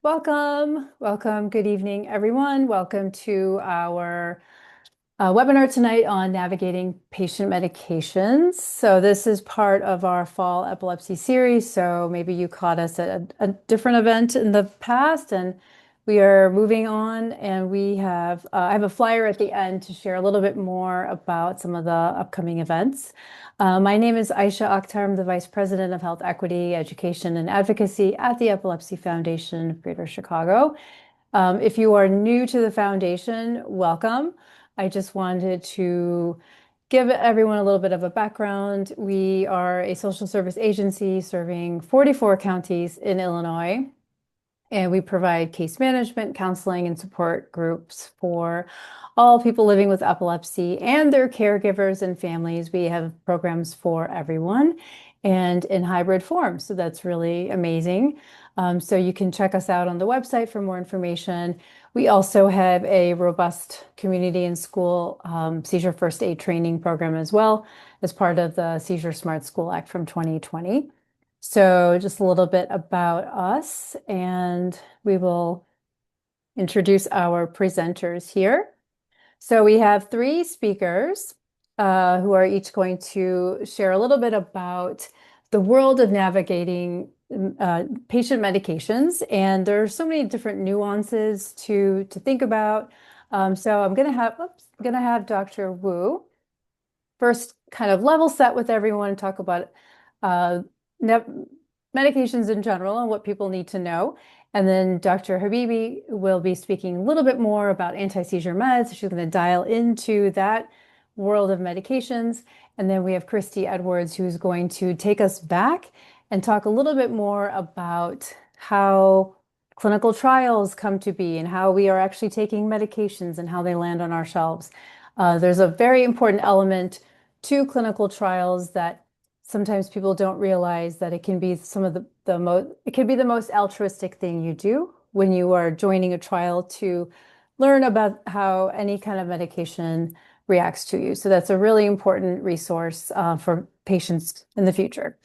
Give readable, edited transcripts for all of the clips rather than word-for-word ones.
Welcome. Good evening, everyone. Welcome to our webinar tonight on navigating patient medications. So this is part of our fall epilepsy series. So maybe you caught us at a different event in the past, and we are moving on. And I have a flyer at the end to share a little bit more about some of the upcoming events. My name is Aisha Akhtar. I'm the Vice President of Health Equity, Education, and Advocacy at the Epilepsy Foundation of Greater Chicago. If you are new to the foundation, welcome. I just wanted to give everyone a little bit of a background. We are a social service agency serving 44 counties in Illinois, and we provide case management, counseling, and support groups for all people living with epilepsy and their caregivers and families. We have programs for everyone and in hybrid form. So that's really amazing. So you can check us out on the website for more information. We also have a robust community and school seizure first aid training program as well as part of the Seizure Smart School Act from 2020. So just a little bit about us, and we will introduce our presenters here. So we have three speakers who are each going to share a little bit about the world of navigating patient medications. And there are so many different nuances to think about. So I'm going to have Dr. Wu first kind of level set with everyone and talk about medications in general and what people need to know. And then Dr. Habibi will be speaking a little bit more about anti-seizure meds. She's going to dial into that world of medications. And then we have Christie Edwards, who's going to take us back and talk a little bit more about how clinical trials come to be and how we are actually taking medications and how they land on our shelves. There's a very important element to clinical trials that sometimes people don't realize, that it can be the most altruistic thing you do when you are joining a trial to learn about how any kind of medication reacts to you. So that's a really important resource for patients in the future.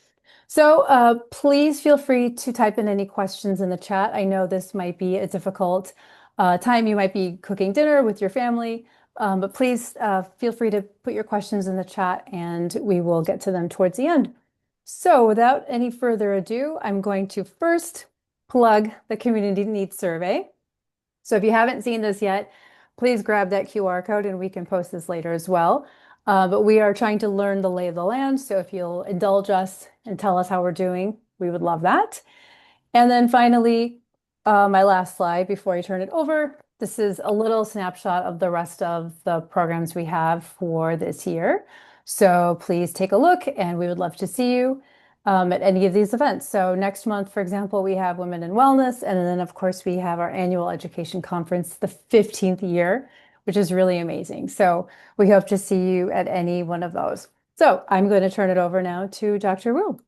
So please feel free to type in any questions in the chat. I know this might be a difficult time. You might be cooking dinner with your family. But please feel free to put your questions in the chat and we will get to them towards the end. So without any further ado, I'm going to first plug the Community Needs Survey. So if you haven't seen this yet, please grab that QR code and we can post this later as well. But we are trying to learn the lay of the land. So if you'll indulge us and tell us how we're doing, we would love that. And then finally, my last slide before I turn it over. This is a little snapshot of the rest of the programs we have for this year. So please take a look, and we would love to see you at any of these events. So next month, for example, we have Women in Wellness, and then of course we have our annual education conference, the 15th year, which is really amazing. So we hope to see you at any one of those. So I'm going to turn it over now to Dr. Wu.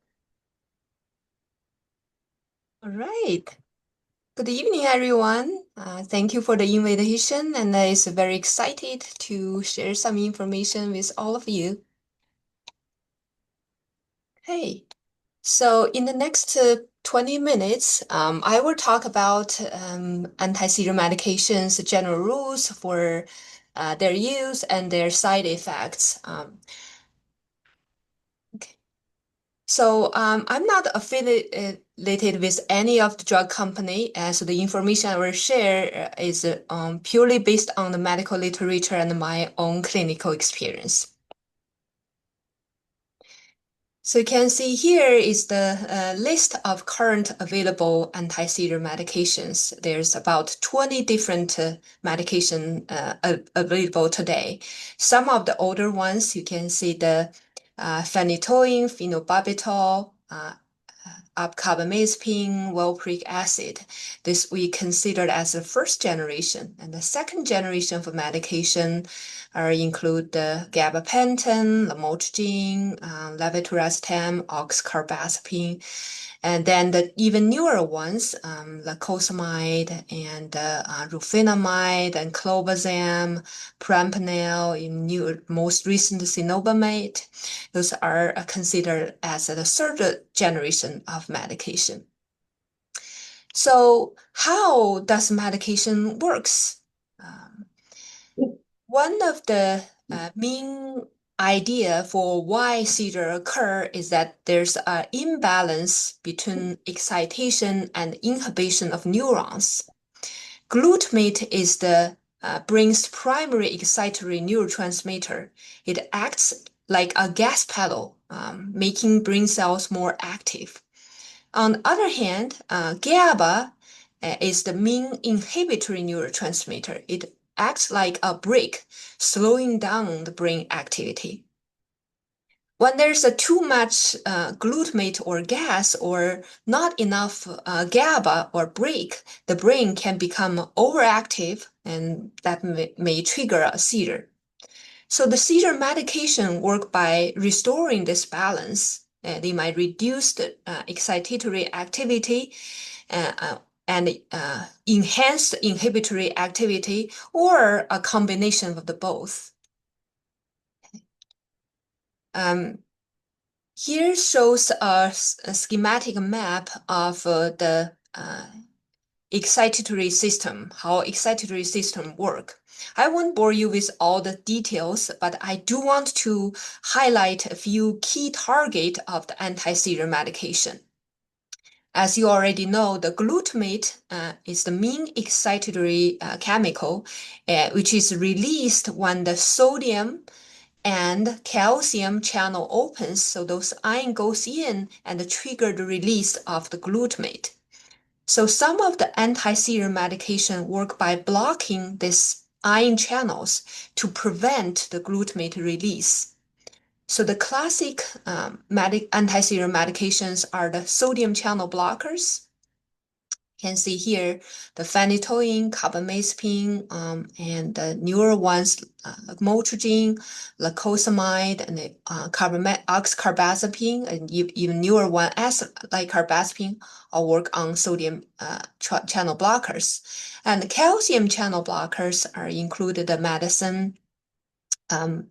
All right. Good evening, everyone. Thank you for the invitation, and I'm very excited to share some information with all of you. Hey, so in the next 20 minutes, I will talk about anti-seizure medications, general rules for their use and their side effects. Okay. So I'm not affiliated with any of the drug company, so the information I will share is purely based on the medical literature and my own clinical experience. So you can see here is the list of current available anti-seizure medications. There's about 20 different medication available today. Some of the older ones, you can see the phenytoin, phenobarbital, carbamazepine, valproic acid. This we considered as the first generation. And the second generation for medication include the gabapentin, lamotrigine, levetiracetam, oxcarbazepine, and then the even newer ones, lacosamide and rufinamide and clobazam, prampanel, most recent cenobamate. Those are considered as the third generation of medication. So how does medication works? Um, One of the main idea for why seizure occur is that there's an imbalance between excitation and inhibition of neurons. Glutamate is the brain's primary excitatory neurotransmitter. It acts like a gas pedal, making brain cells more active. On the other hand, GABA is the main inhibitory neurotransmitter. It acts like a brake, slowing down the brain activity. When there's too much glutamate or gas or not enough GABA or brake, the brain can become overactive and that may trigger a seizure. So the seizure medication work by restoring this balance. They might reduce the excitatory activity uh, uh, and enhance the inhibitory activity or a combination of the both. Um, Here shows a schematic map of the excitatory system, how excitatory system work. I won't bore you with all the details, but I do want to highlight a few key targets of the anti-seizure medication. As you already know, the glutamate is the main excitatory chemical, which is released when the sodium and calcium channel opens, so those ion goes in and trigger the release of the glutamate. So some of the anti-seizure medication work by blocking these ion channels to prevent the glutamate release. So the classic anti-seizure medications are the sodium channel blockers. You can see here the phenytoin, carbamazepine, and the newer ones like motrigine, lacosamide, and the oxcarbazepine, and even newer one as like carbazepine, all work on sodium channel blockers. And the calcium channel blockers are included the medicine, um,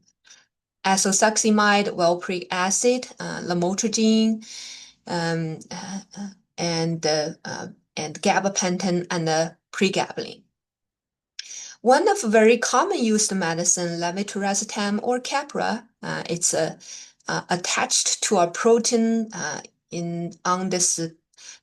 azoxystrobin, valproic acid, lamotrigine, um, uh, uh, and gabapentin and pregabalin. One of very common used medicine, levetiracetam or Keppra, it's attached to a protein in on this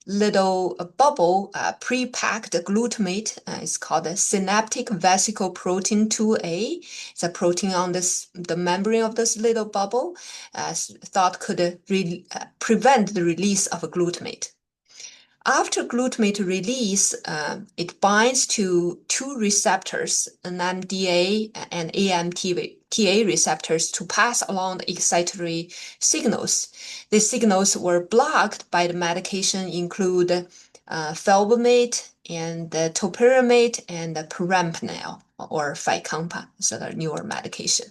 little bubble, pre-packed glutamate. It's called a synaptic vesicle protein 2A. It's a protein on the membrane of this little bubble, thought could prevent the release of a glutamate. After glutamate release, it binds to two receptors, NMDA and AMPTA receptors, to pass along the excitatory signals. These signals were blocked by the medication include felbamate and the topiramate and the perampanel or Fycompa, so the newer medication.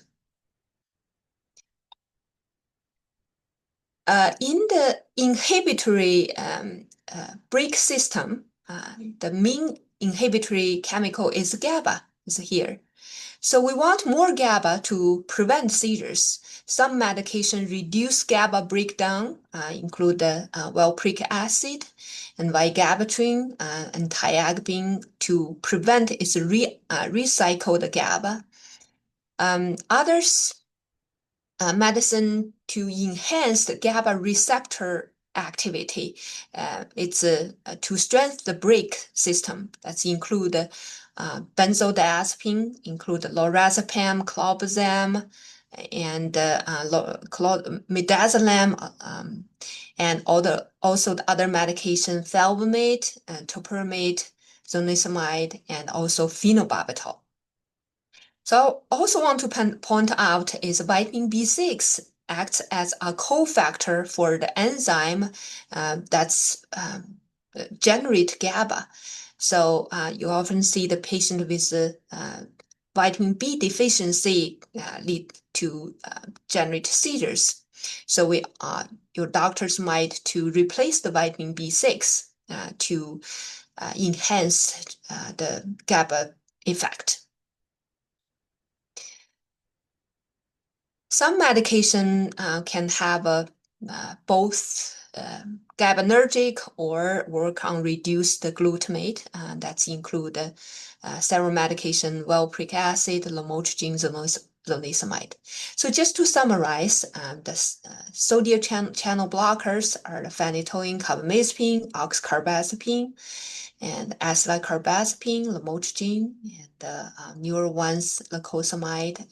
In the inhibitory brake system, the main inhibitory chemical is GABA, is here. So we want more GABA to prevent seizures. Some medication reduce GABA breakdown, include the valproic acid and vigabatrin and tiagabine to prevent its recycled GABA. Others medicine to enhance the GABA receptor activity. It's to strengthen the brake system. That's include benzodiazepine, include lorazepam, clobazam, and midazolam, and also the other medication, felbamate, topiramate, zonisamide, and also phenobarbital. So also want to point out is vitamin B6 acts as a cofactor for the enzyme that's generate GABA. So you often see the patient with vitamin B deficiency lead to generate seizures. So your doctors might to replace the vitamin B6 to enhance the GABA effect. Some medication can have both GABAergic or work on reduced glutamate. That's include several medication, valproic acid, lamotrigine, zonisamide. So just to summarize, the sodium channel blockers are the phenytoin, carbamazepine, oxcarbazepine, and acylcarbazepine, lamotrigine, and the newer ones, lacosamide,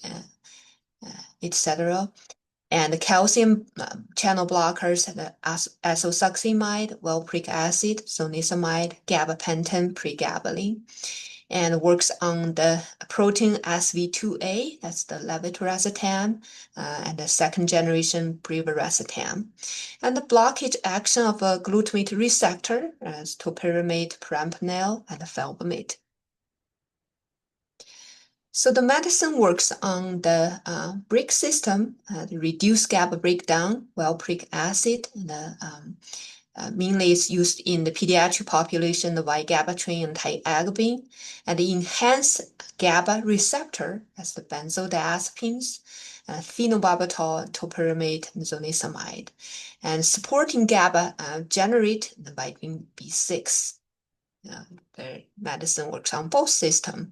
etc. And the calcium channel blockers, the isosuccinimide, valproic acid, zonisamide, gabapentin, pregabalin, and works on the protein SV2A, that's the levetiracetam, and the second generation brivaracetam. And the blockage action of a glutamate receptor, as topiramate, perampanel, and felbamate. So the medicine works on the brake system, the reduced GABA breakdown, valproic acid, and mainly is used in the pediatric population, the vigabatrin and tiagabine, and the enhanced GABA receptor, as the benzodiazepines, phenobarbital, topiramate, and zonisamide, and supporting GABA generate the vitamin B6. The medicine works on both systems.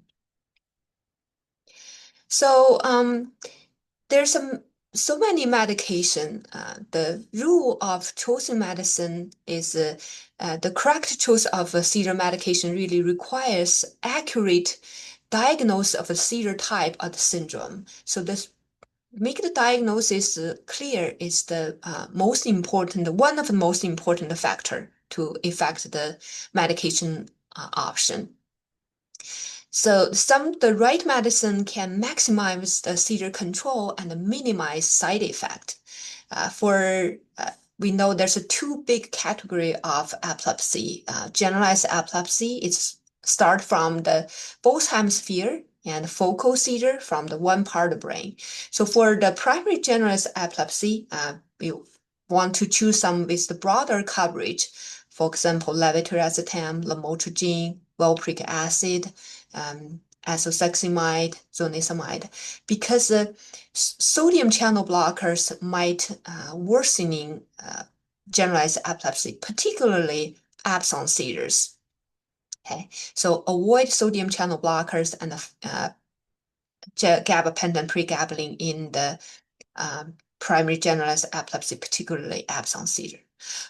So there's so many medication. The rule of choosing medicine is the correct choice of a seizure medication really requires accurate diagnosis of a seizure type or the syndrome. So this make the diagnosis clear is the most important, one of the most important factor to affect the medication option. So the right medicine can maximize the seizure control and minimize side effect. We know there's two big category of epilepsy. Generalized epilepsy is start from the both hemisphere and focal seizure from the one part of the brain. So for the primary generalized epilepsy, we want to choose some with the broader coverage. For example, levetiracetam, lamotrigine, valproic acid, isosuccinimide, zonisamide, because sodium channel blockers might worsening generalized epilepsy, particularly absence seizures. Okay, so avoid sodium channel blockers and gabapentin, pregabalin in the primary generalized epilepsy, particularly absence seizure.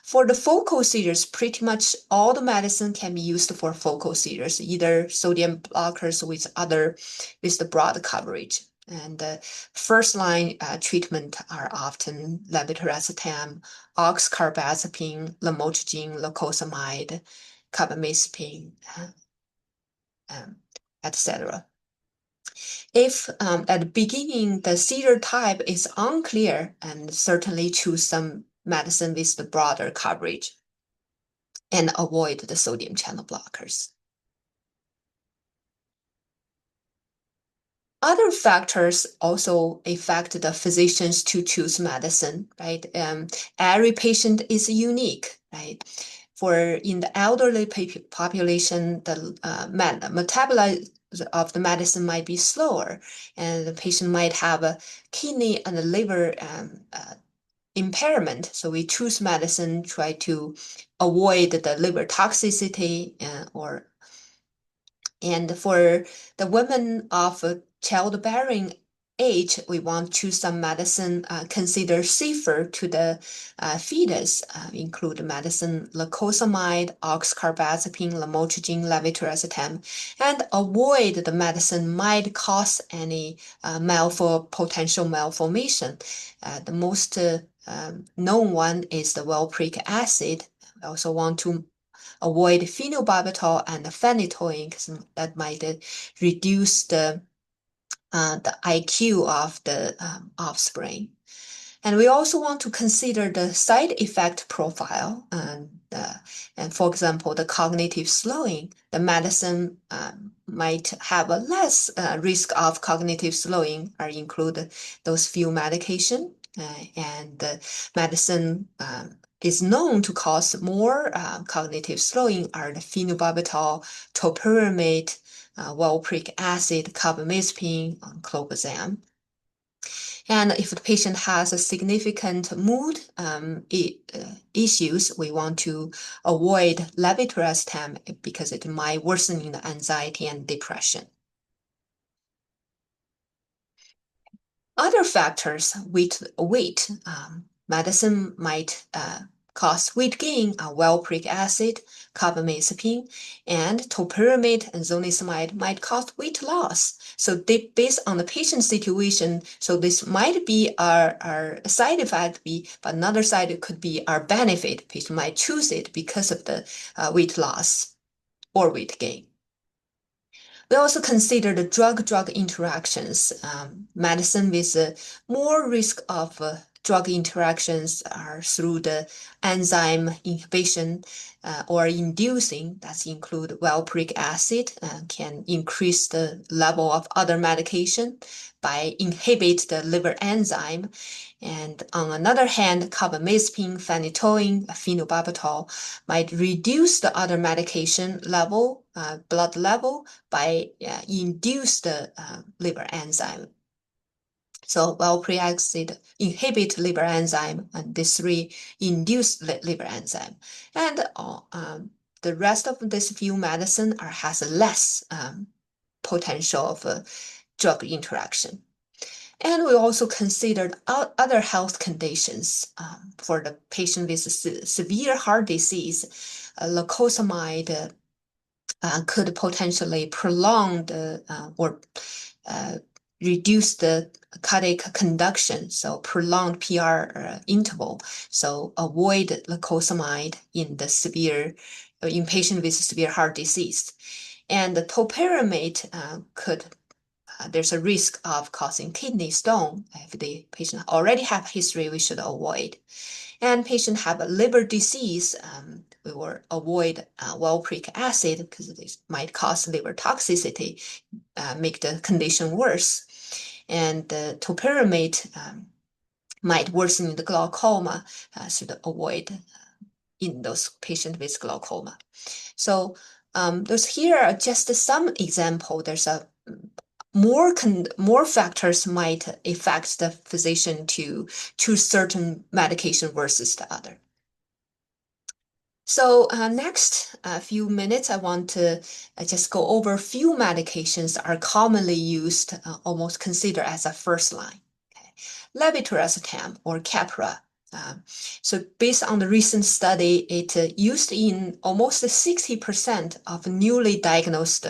For the focal seizures, pretty much all the medicine can be used for focal seizures, either sodium blockers with the broad coverage. And the first line treatment are often levetiracetam, oxcarbazepine, lamotrigine, lacosamide, carbamazepine, etc. If at the beginning the seizure type is unclear, and certainly choose some medicine with the broader coverage and avoid the sodium channel blockers. Other factors also affect the physicians to choose medicine, right? Every patient is unique, right? For in the elderly population, the metabolism of the medicine might be slower, and the patient might have a kidney and a liver impairment. So we choose medicine, try to avoid the liver toxicity, and for the women of childbearing age, we want to choose some medicine considered safer to the fetus, include medicine lacosamide, oxcarbazepine, lamotrigine, levetiracetam, and avoid the medicine might cause any potential malformation. The most known one is the valproic acid. We also want to avoid phenobarbital and phenytoin because that might reduce the IQ of the offspring. And we also want to consider the side effect profile. And for example, the cognitive slowing, the medicine might have a less risk of cognitive slowing or include those few medication. And the medicine is known to cause more cognitive slowing are the phenobarbital, topiramate, valproic acid, carbamazepine, clobazam. And if the patient has a significant mood issues, we want to avoid levetiracetam because it might worsen the anxiety and depression. Other factors, weight medicine might cause weight gain are valproic acid, carbamazepine, and topiramate and zonisamide might cause weight loss. So they, based on the patient situation, so this might be our side effect, but another side could be our benefit. Patient might choose it because of the weight loss or weight gain. We also consider the drug-drug interactions. Medicine with more risk of drug interactions are through the enzyme inhibition or inducing, that include valproic acid, can increase the level of other medication by inhibit the liver enzyme. And on another hand, carbamazepine, phenytoin, phenobarbital might reduce the other medication level, blood level, by induce the liver enzyme. So valproic acid inhibit liver enzyme, and these three induce liver enzyme. And the rest of this few medicine has less potential of drug interaction. And we also considered other health conditions for the patient with severe heart disease. Lacosamide could potentially prolong or reduce the cardiac conduction, so prolonged PR interval. So avoid lacosamide in patient with severe heart disease. And the topiramate could there's a risk of causing kidney stone. If the patient already have history, we should avoid. And patient have a liver disease, we will avoid valproic acid because this might cause liver toxicity, make the condition worse. And the topiramate might worsen the glaucoma, should avoid in those patients with glaucoma. So those here are just some example. There's a more factors might affect the physician to choose certain medication versus the other. So next few minutes, I want to just go over a few medications are commonly used, almost considered as a first line. Okay. Levetiracetam or Keppra. So based on the recent study, it used in almost 60% of newly diagnosed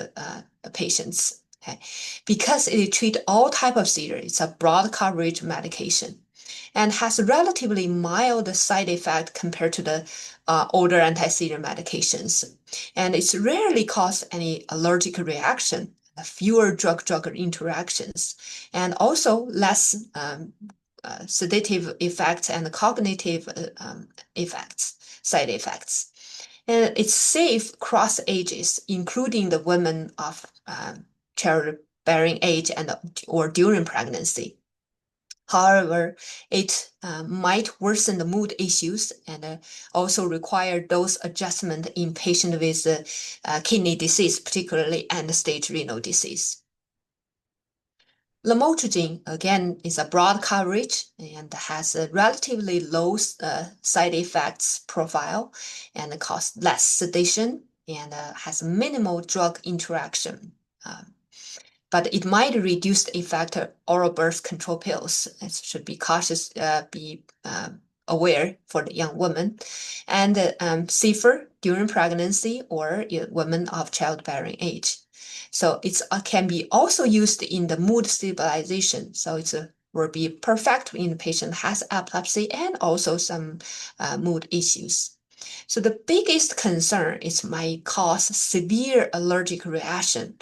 patients. Okay. Because it treats all type of seizure, it's a broad coverage medication and has relatively mild side effect compared to the older anti-seizure medications. And it's rarely cause any allergic reaction, fewer drug-drug interactions, and also less sedative effects and cognitive side effects. And it's safe across ages, including the women of childbearing age or during pregnancy. However, it might worsen the mood issues and also require dose adjustment in patients with kidney disease, particularly end-stage renal disease. Lamotrigine, again, is a broad coverage and has a relatively low side effects profile and causes less sedation and has minimal drug interaction. But it might reduce the effect of oral birth control pills. It should be cautious, be aware for the young woman, and safer during pregnancy or women of childbearing age. So it can be also used in the mood stabilization. So it will be perfect in the patient has epilepsy and also some mood issues. So the biggest concern is might cause severe allergic reaction.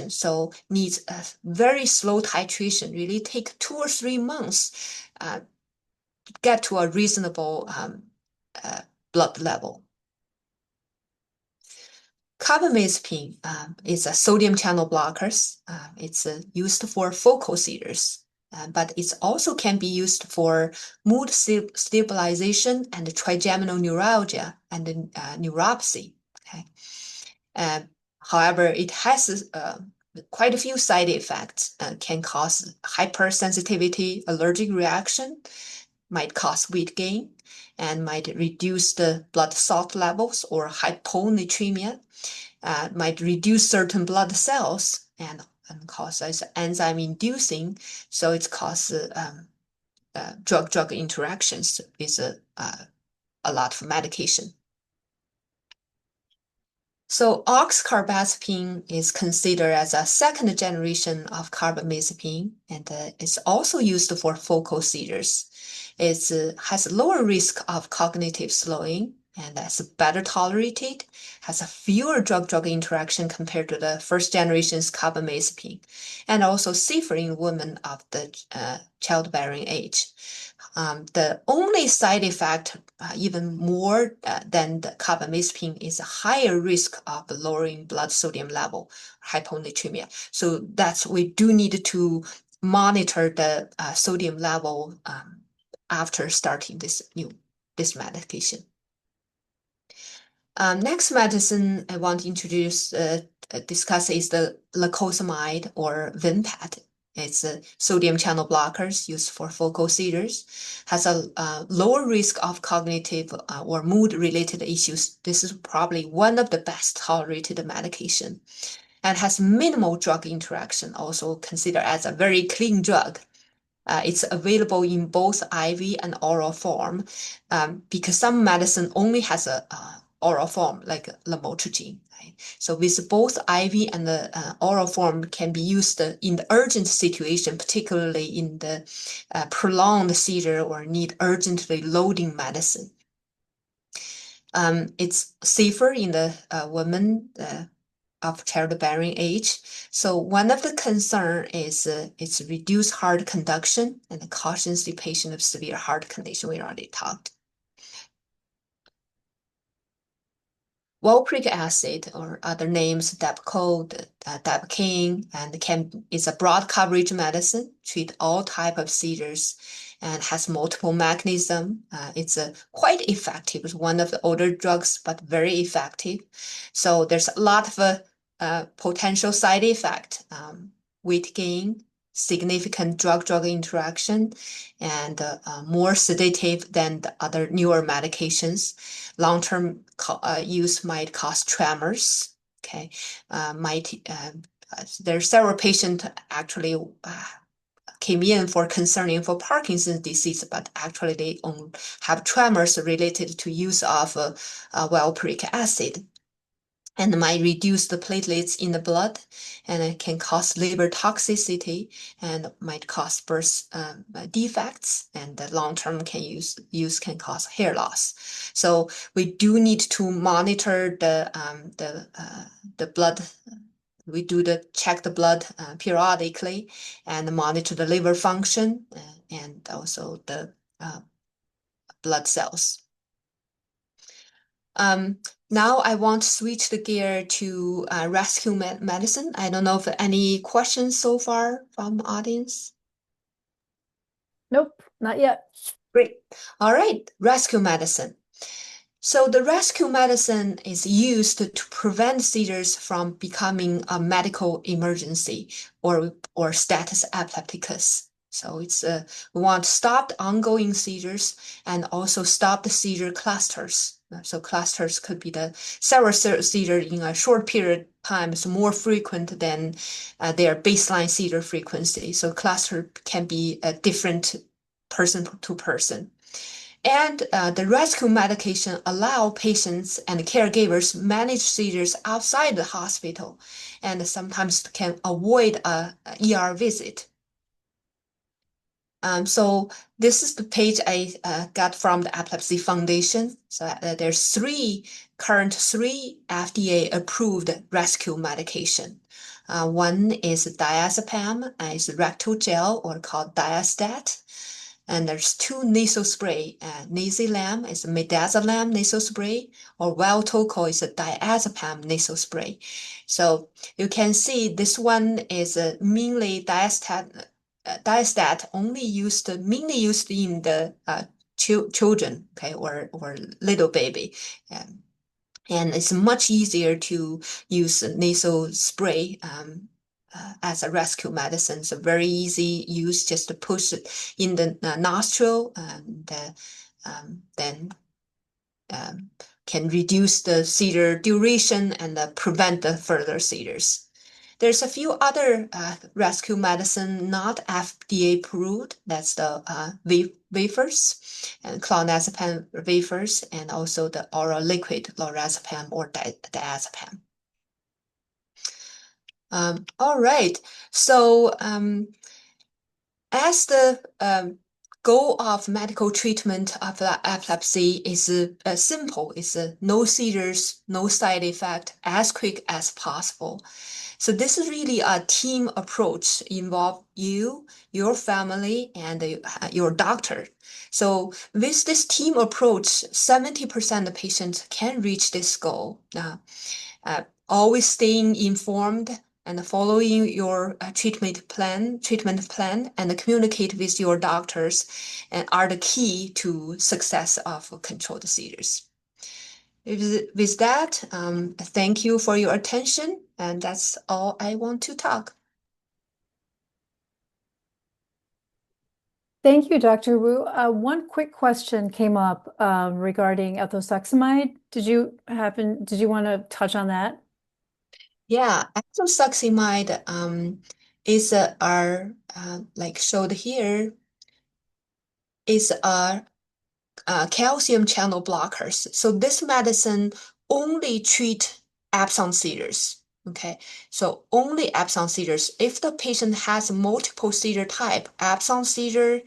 So needs a very slow titration, really take 2 or 3 months to get to a reasonable blood level. Carbamazepine is a sodium channel blockers. It's used for focal seizures, but it also can be used for mood stabilization and trigeminal neuralgia and neuropathy. Okay. However, it has quite a few side effects, can cause hypersensitivity, allergic reaction, might cause weight gain, and might reduce the blood salt levels or hyponatremia, might reduce certain blood cells and causes enzyme inducing. So it causes drug-drug interactions with a lot of medication. So oxcarbazepine is considered as a second generation of carbamazepine, and it's also used for focal seizures. It has lower risk of cognitive slowing and is better tolerated, has a fewer drug-drug interaction compared to the first generation's carbamazepine, and also safer in women of the childbearing age. The only side effect, even more than the carbamazepine, is a higher risk of lowering blood sodium level, hyponatremia. So that's we do need to monitor the sodium level after starting this medication. Next medicine I want to discuss is the lacosamide or Vimpat. It's a sodium channel blockers used for focal seizures. Has a lower risk of cognitive or mood-related issues. This is probably one of the best tolerated medication, and has minimal drug interaction. Also considered as a very clean drug. It's available in both IV and oral form, because some medicine only has a oral form, like lamotrigine. Right? So with both IV and the oral form can be used in the urgent situation, particularly in the prolonged seizure or need urgently loading medicine. It's safer in the women of childbearing age. So one of the concern is its reduced heart conduction and cautions the patient of severe heart condition. We already talked. Valproic acid, or other names, Depcode, Depkine, and is a broad coverage medicine, treat all type of seizures, and has multiple mechanism. It's quite effective. It's one of the older drugs, but very effective. So there's a lot of potential side effect, weight gain, significant drug-drug interaction, and more sedative than the other newer medications. Long-term use might cause tremors. Okay, there are several patients actually came in for concerning for Parkinson's disease, but actually they have tremors related to use of valproic acid, and might reduce the platelets in the blood, and it can cause liver toxicity and might cause birth defects, and the long-term use can cause hair loss. So we do need to monitor the blood. We check the blood periodically and monitor the liver function and also the blood cells. Now I want to switch the gear to rescue medicine. I don't know if any questions so far from audience. Nope, not yet. Great. All right, rescue medicine. So the rescue medicine is used to prevent seizures from becoming a medical emergency or status epilepticus. So it's we want to stop the ongoing seizures and also stop the seizure clusters. So clusters could be the several seizures in a short period of time is more frequent than their baseline seizure frequency. So cluster can be a different person to person. And the rescue medication allow patients and caregivers manage seizures outside the hospital and sometimes can avoid a ER visit. So this is the page I got from the Epilepsy Foundation. So there's current three FDA approved rescue medication. One is diazepam, is rectal gel or called Diastat. And there's two nasal spray. Nasilam is midazolam nasal spray, or Valtoco is a diazepam nasal spray. So you can see this one is mainly Diastat only mainly used in the children, okay, or little baby. And it's much easier to use nasal spray as a rescue medicine. So very easy use, just to push it in the nostril, and then can reduce the seizure duration and prevent the further seizures. There's a few other rescue medicine not FDA approved. That's the wafers and clonazepam wafers, and also the oral liquid lorazepam or diazepam. All right. So as the goal of medical treatment of epilepsy is simple, it's no seizures, no side effect, as quick as possible. So this is really a team approach, involve you, your family, and your doctor. So with this team approach, 70% of patients can reach this goal. Always staying informed and following your treatment plan, and communicate with your doctors, and are the key to success of controlled seizures. With that, thank you for your attention, and that's all I want to talk. Thank you, Dr. Wu. One quick question came up regarding ethosuximide. Did you want to touch on that? Yeah, anti-seizure is our like showed here is a calcium channel blockers. So this medicine only treat absence seizures. Okay, so only absence seizures. If the patient has multiple seizure type, absence seizure,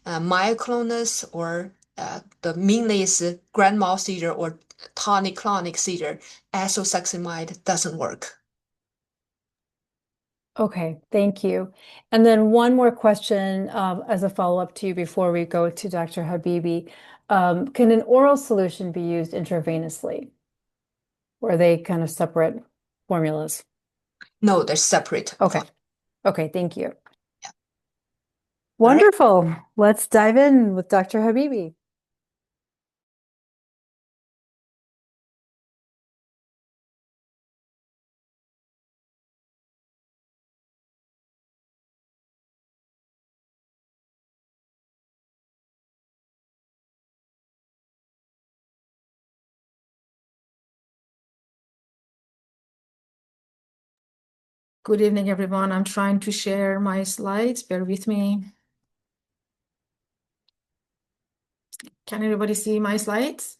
myoclonus, or the mainly is grand mal seizure or tonic-clonic seizure, ethosuximide doesn't work. Okay, thank you. And then one more question as a follow-up to you before we go to Dr. Habibi. Can an oral solution be used intravenously? Or are they kind of separate formulas? No, they're separate. Okay. Okay, thank you. All right. Wonderful. Let's dive in with Dr. Habibi. Good evening, everyone. I'm trying to share my slides. Bear with me. Can everybody see my slides?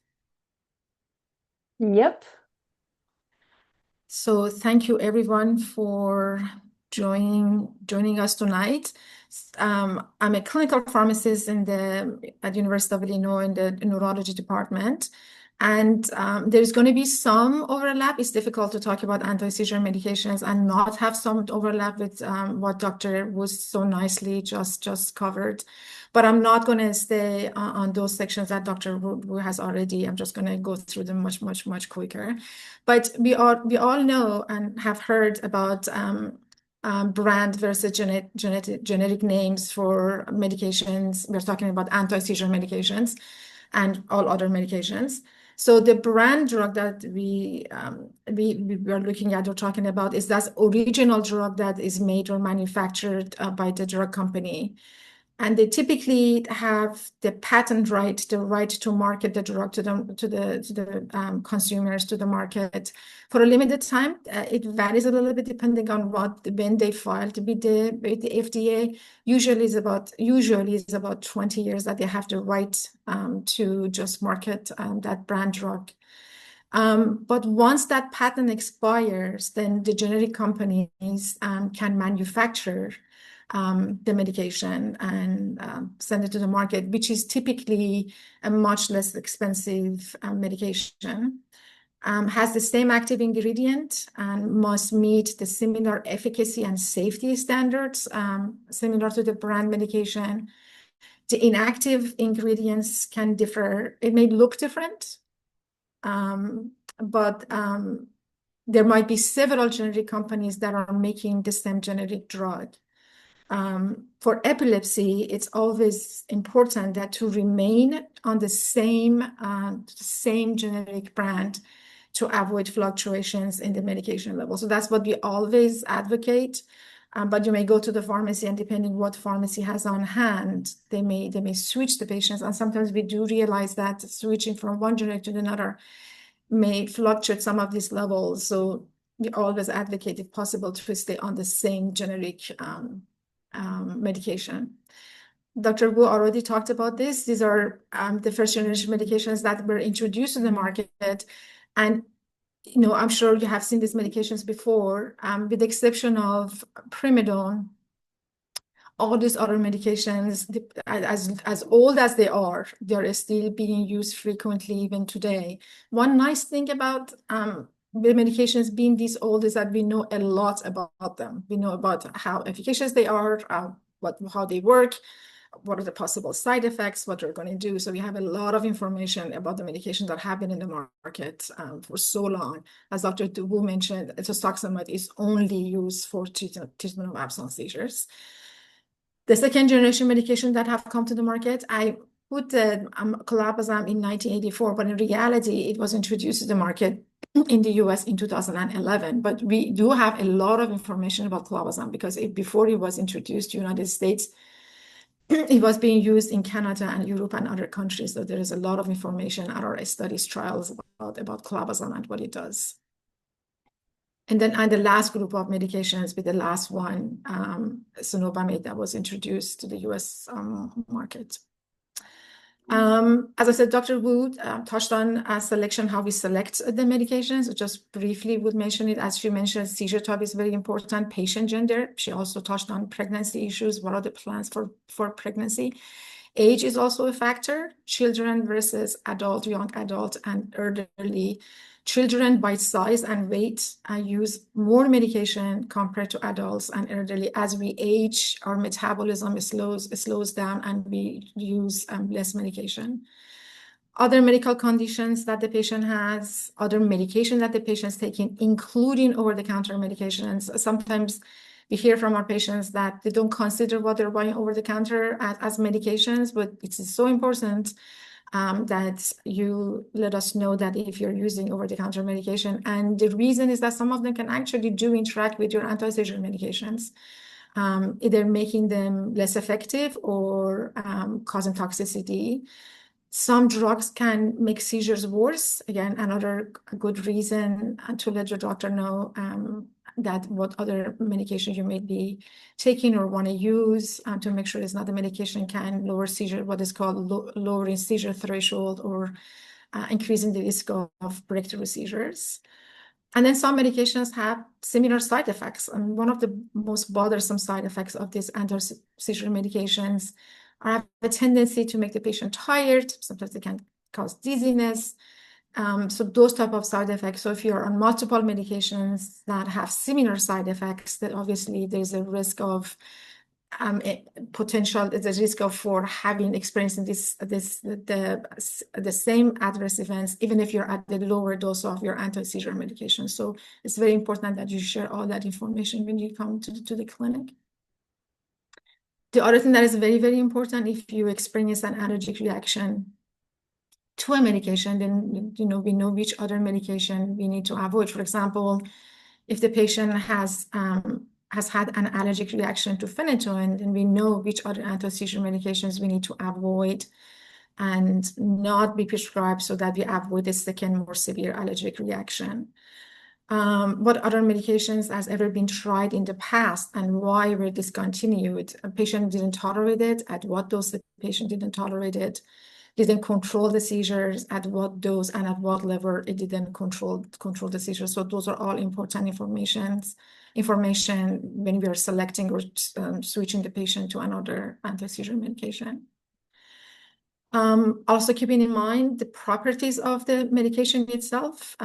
Yep. So thank you, everyone, for joining us tonight. I'm a clinical pharmacist at University of Illinois in the neurology department. And there's going to be some overlap. It's difficult to talk about anti-seizure medications and not have some overlap with what Dr. was so nicely just covered. But I'm not going to stay on those sections that Dr. Wu has already. I'm just going to go through them much quicker. But we all know and have heard about brand versus generic names for medications. We're talking about anti-seizure medications and all other medications. So the brand drug that we are looking at or talking about is that original drug that is made or manufactured by the drug company. And they typically have the patent right, the right to market the drug to the consumers, to the market for a limited time. It varies a little bit depending on when they filed with the FDA. Usually is about 20 years that they have the right to just market that brand drug. But once that patent expires, then the generic companies can manufacture the medication and send it to the market, which is typically a much less expensive medication. Has the same active ingredient and must meet the similar efficacy and safety standards, similar to the brand medication. The inactive ingredients can differ. It may look different, but there might be several generic companies that are making the same generic drug. For epilepsy, it's always important that to remain on the same generic brand to avoid fluctuations in the medication level. So that's what we always advocate. But you may go to the pharmacy, and depending what pharmacy has on hand, they may switch the patients. And sometimes we do realize that switching from one generic to another may fluctuate some of these levels. So we always advocate, if possible, to stay on the same generic medication. Dr. Wu already talked about this. These are the first generation medications that were introduced to the market. And I'm sure you have seen these medications before, with the exception of primidone. All these other medications, as old as they are still being used frequently even today. One nice thing about the medications being this old is that we know a lot about them. We know about how efficacious they are, how they work, what are the possible side effects, what they're going to do. So we have a lot of information about the medications that have been in the market for so long. As Dr. Wu mentioned, ethosuximide is only used for treatment of absence seizures. The second generation medication that have come to the market, I put clobazam in 1984, but in reality, it was introduced to the market in the US in 2011. But we do have a lot of information about clobazam because before it was introduced to the United States, it was being used in Canada and Europe and other countries. So there is a lot of information at our studies trials about clobazam and what it does. And then the last group of medications, with the last one, cenobamate, that was introduced to the US market. As I said, Dr. Wu touched on selection, how we select the medications. So just briefly would mention it. As she mentioned, seizure type is very important, patient gender. She also touched on pregnancy issues. What are the plans for pregnancy? Age is also a factor. Children versus adult, young adult, and elderly. Children by size and weight use more medication compared to adults and elderly. As we age, our metabolism slows down and we use less medication. Other medical conditions that the patient has, other medication that the patient's taking, including over-the-counter medications. Sometimes we hear from our patients that they don't consider what they're buying over-the-counter as medications, but it's so important that you let us know that if you're using over-the-counter medication. And the reason is that some of them can actually do interact with your anti-seizure medications, either making them less effective or causing toxicity. Some drugs can make seizures worse. Again, another good reason to let your doctor know that what other medication you may be taking or want to use to make sure it's not the medication can lower seizure, what is called lowering seizure threshold, or increasing the risk of breakthrough seizures. And then some medications have similar side effects. And one of the most bothersome side effects of these anti-seizure medications have a tendency to make the patient tired. Sometimes they can cause dizziness. So those type of side effects. So if you're on multiple medications that have similar side effects, then obviously there's a risk of for having experiencing the same adverse events, even if you're at the lower dose of your anti-seizure medication. So it's very important that you share all that information when you come to the clinic. The other thing that is very, very important, if you experience an allergic reaction to a medication, then we know which other medication we need to avoid. For example, if the patient has had an allergic reaction to phenytoin, then we know which other anti-seizure medications we need to avoid and not be prescribed so that we avoid a second more severe allergic reaction. What other medications has ever been tried in the past and why were discontinued? A patient didn't tolerate it. At what dose the patient didn't tolerate it? Didn't control the seizures, at what dose and at what level it didn't control the seizures. So those are all important information when we are selecting or switching the patient to another anti-seizure medication. Also keeping in mind the properties of the medication itself.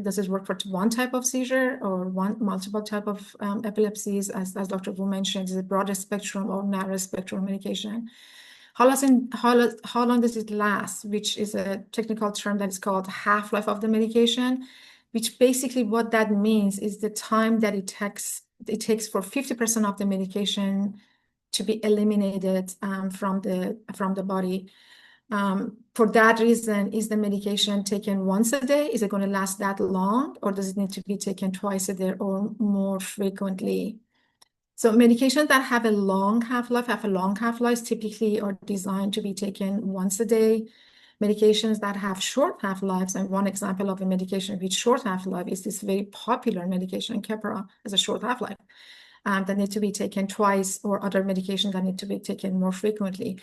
Does it work for one type of seizure or multiple type of epilepsies? As Dr. Wu mentioned, is it broader spectrum or narrow spectrum medication? How long does it last, which is a technical term that is called half-life of the medication, which basically what that means is the time that it takes for 50% of the medication to be eliminated from the body. For that reason, is the medication taken once a day? Is it going to last that long, or does it need to be taken twice a day or more frequently? So medications that have a long half-life, typically are designed to be taken once a day. Medications that have short half-lives, and one example of a medication with short half-life is this very popular medication, Keppra, has a short half-life, that need to be taken twice, or other medications that need to be taken more frequently.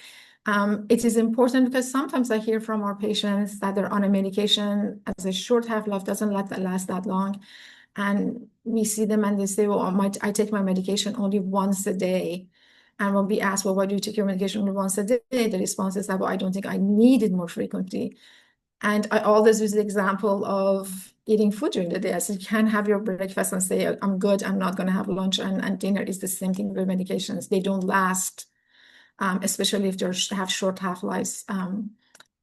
It is important because sometimes I hear from our patients that they're on a medication as a short half-life, doesn't last that long. And we see them and they say, well, I take my medication only once a day. And when we ask, well, why do you take your medication only once a day? The response is that, well, I don't think I need it more frequently. And I always use the example of eating food during the day. So you can have your breakfast and say, I'm good, I'm not going to have lunch. And dinner is the same thing with medications. They don't last, especially if they have short half-lives.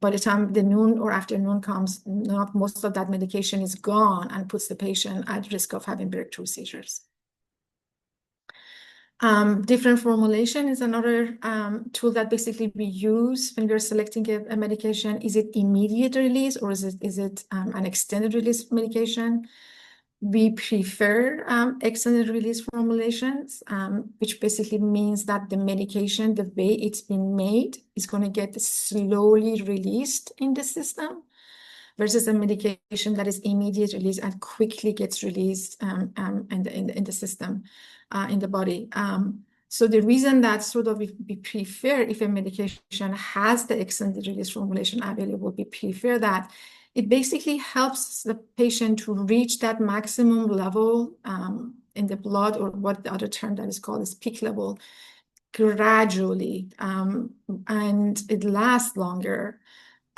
By the time the noon or afternoon comes, most of that medication is gone and puts the patient at risk of having breakthrough seizures. Different formulation is another tool that basically we use when we're selecting a medication. Is it immediate release, or is it an extended release medication? We prefer extended release formulations, which basically means that the medication, the way it's been made, is going to get slowly released in the system, versus a medication that is immediate release and quickly gets released in the system, in the body. So the reason that sort of we prefer, if a medication has the extended release formulation available, we prefer that. It basically helps the patient to reach that maximum level in the blood, or what the other term that is called is peak level, gradually, and it lasts longer.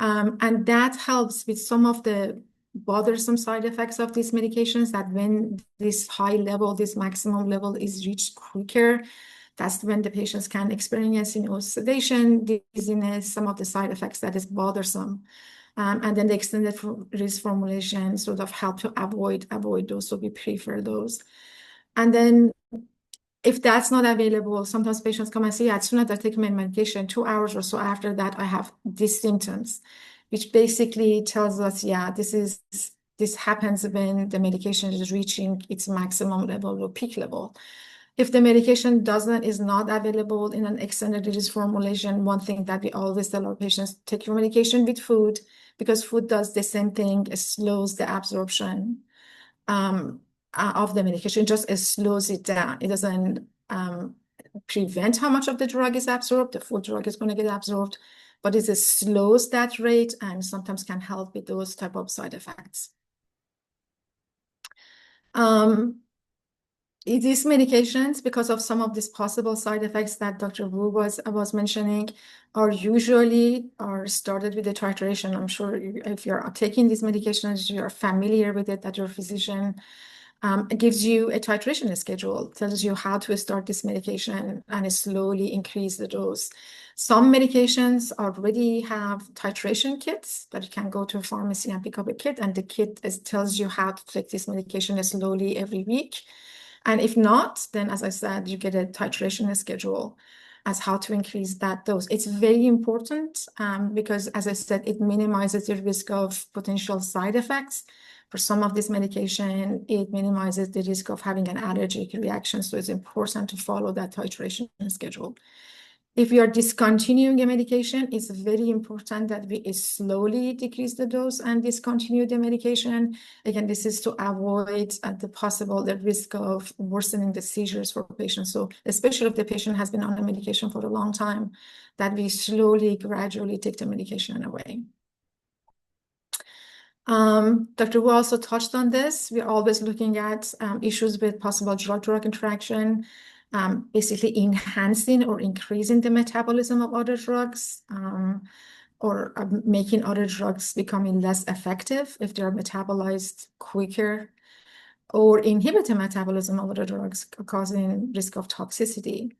And that helps with some of the bothersome side effects of these medications, that when this high level, this maximum level is reached quicker, that's when the patients can experience, sedation, dizziness, some of the side effects that is bothersome. And then the extended release formulation sort of help to avoid those, so we prefer those. And then if that's not available, sometimes patients come and say, as soon as I take my medication, 2 hours or so after that, I have these symptoms, which basically tells us, yeah, this happens when the medication is reaching its maximum level or peak level. If the medication is not available in an extended release formulation, one thing that we always tell our patients, take your medication with food, because food does the same thing. It slows the absorption of the medication, just it slows it down. It doesn't prevent how much of the drug is absorbed. The full drug is going to get absorbed, but it slows that rate and sometimes can help with those type of side effects. These medications, because of some of these possible side effects that Dr. Wu was mentioning, are usually started with a titration. I'm sure if you're taking these medications, you're familiar with it, that your physician gives you a titration schedule, tells you how to start this medication and slowly increase the dose. Some medications already have titration kits that you can go to a pharmacy and pick up a kit, and the kit tells you how to take this medication slowly every week. And if not, then as I said, you get a titration schedule as how to increase that dose. It's very important because, as I said, it minimizes the risk of potential side effects. For some of this medication, it minimizes the risk of having an allergic reaction. So it's important to follow that titration schedule. If you are discontinuing a medication, it's very important that we slowly decrease the dose and discontinue the medication. Again, this is to avoid the risk of worsening the seizures for patients. So especially if the patient has been on the medication for a long time, that we slowly, gradually take the medication away. Dr. Wu also touched on this. We're always looking at issues with possible drug-drug interaction, basically enhancing or increasing the metabolism of other drugs, or making other drugs becoming less effective if they're metabolized quicker, or inhibit the metabolism of other drugs, causing risk of toxicity.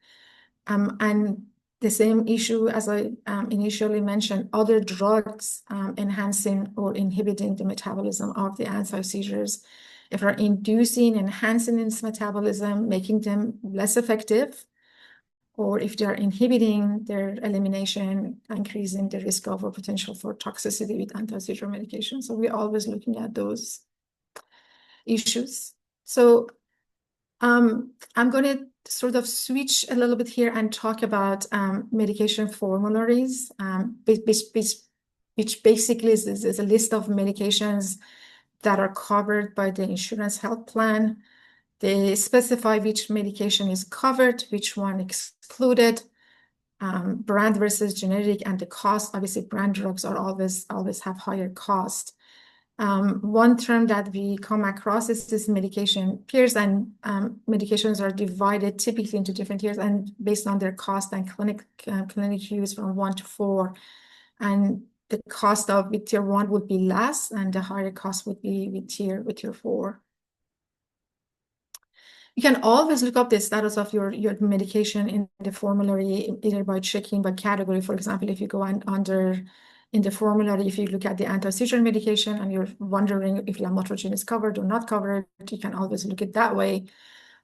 And the same issue as I initially mentioned, other drugs enhancing or inhibiting the metabolism of the anti-seizures, if are enhancing its metabolism, making them less effective, or if they are inhibiting their elimination, increasing the risk of or potential for toxicity with anti-seizure medication. So we're always looking at those issues. So I'm going to sort of switch a little bit here and talk about medication formularies, which basically is a list of medications that are covered by the insurance health plan. They specify which medication is covered, which one excluded, brand versus generic, and the cost. Obviously, brand drugs are always have higher cost. One term that we come across is this medication tiers, and medications are divided typically into different tiers and based on their cost and clinic use from 1 to 4. And the cost of with tier 1 would be less, and the higher cost would be with tier 4. You can always look up the status of your medication in the formulary, either by checking by category. For example, if you go under in the formulary, if you look at the anti-seizure medication and you're wondering if lamotrigine is covered or not covered, you can always look it that way.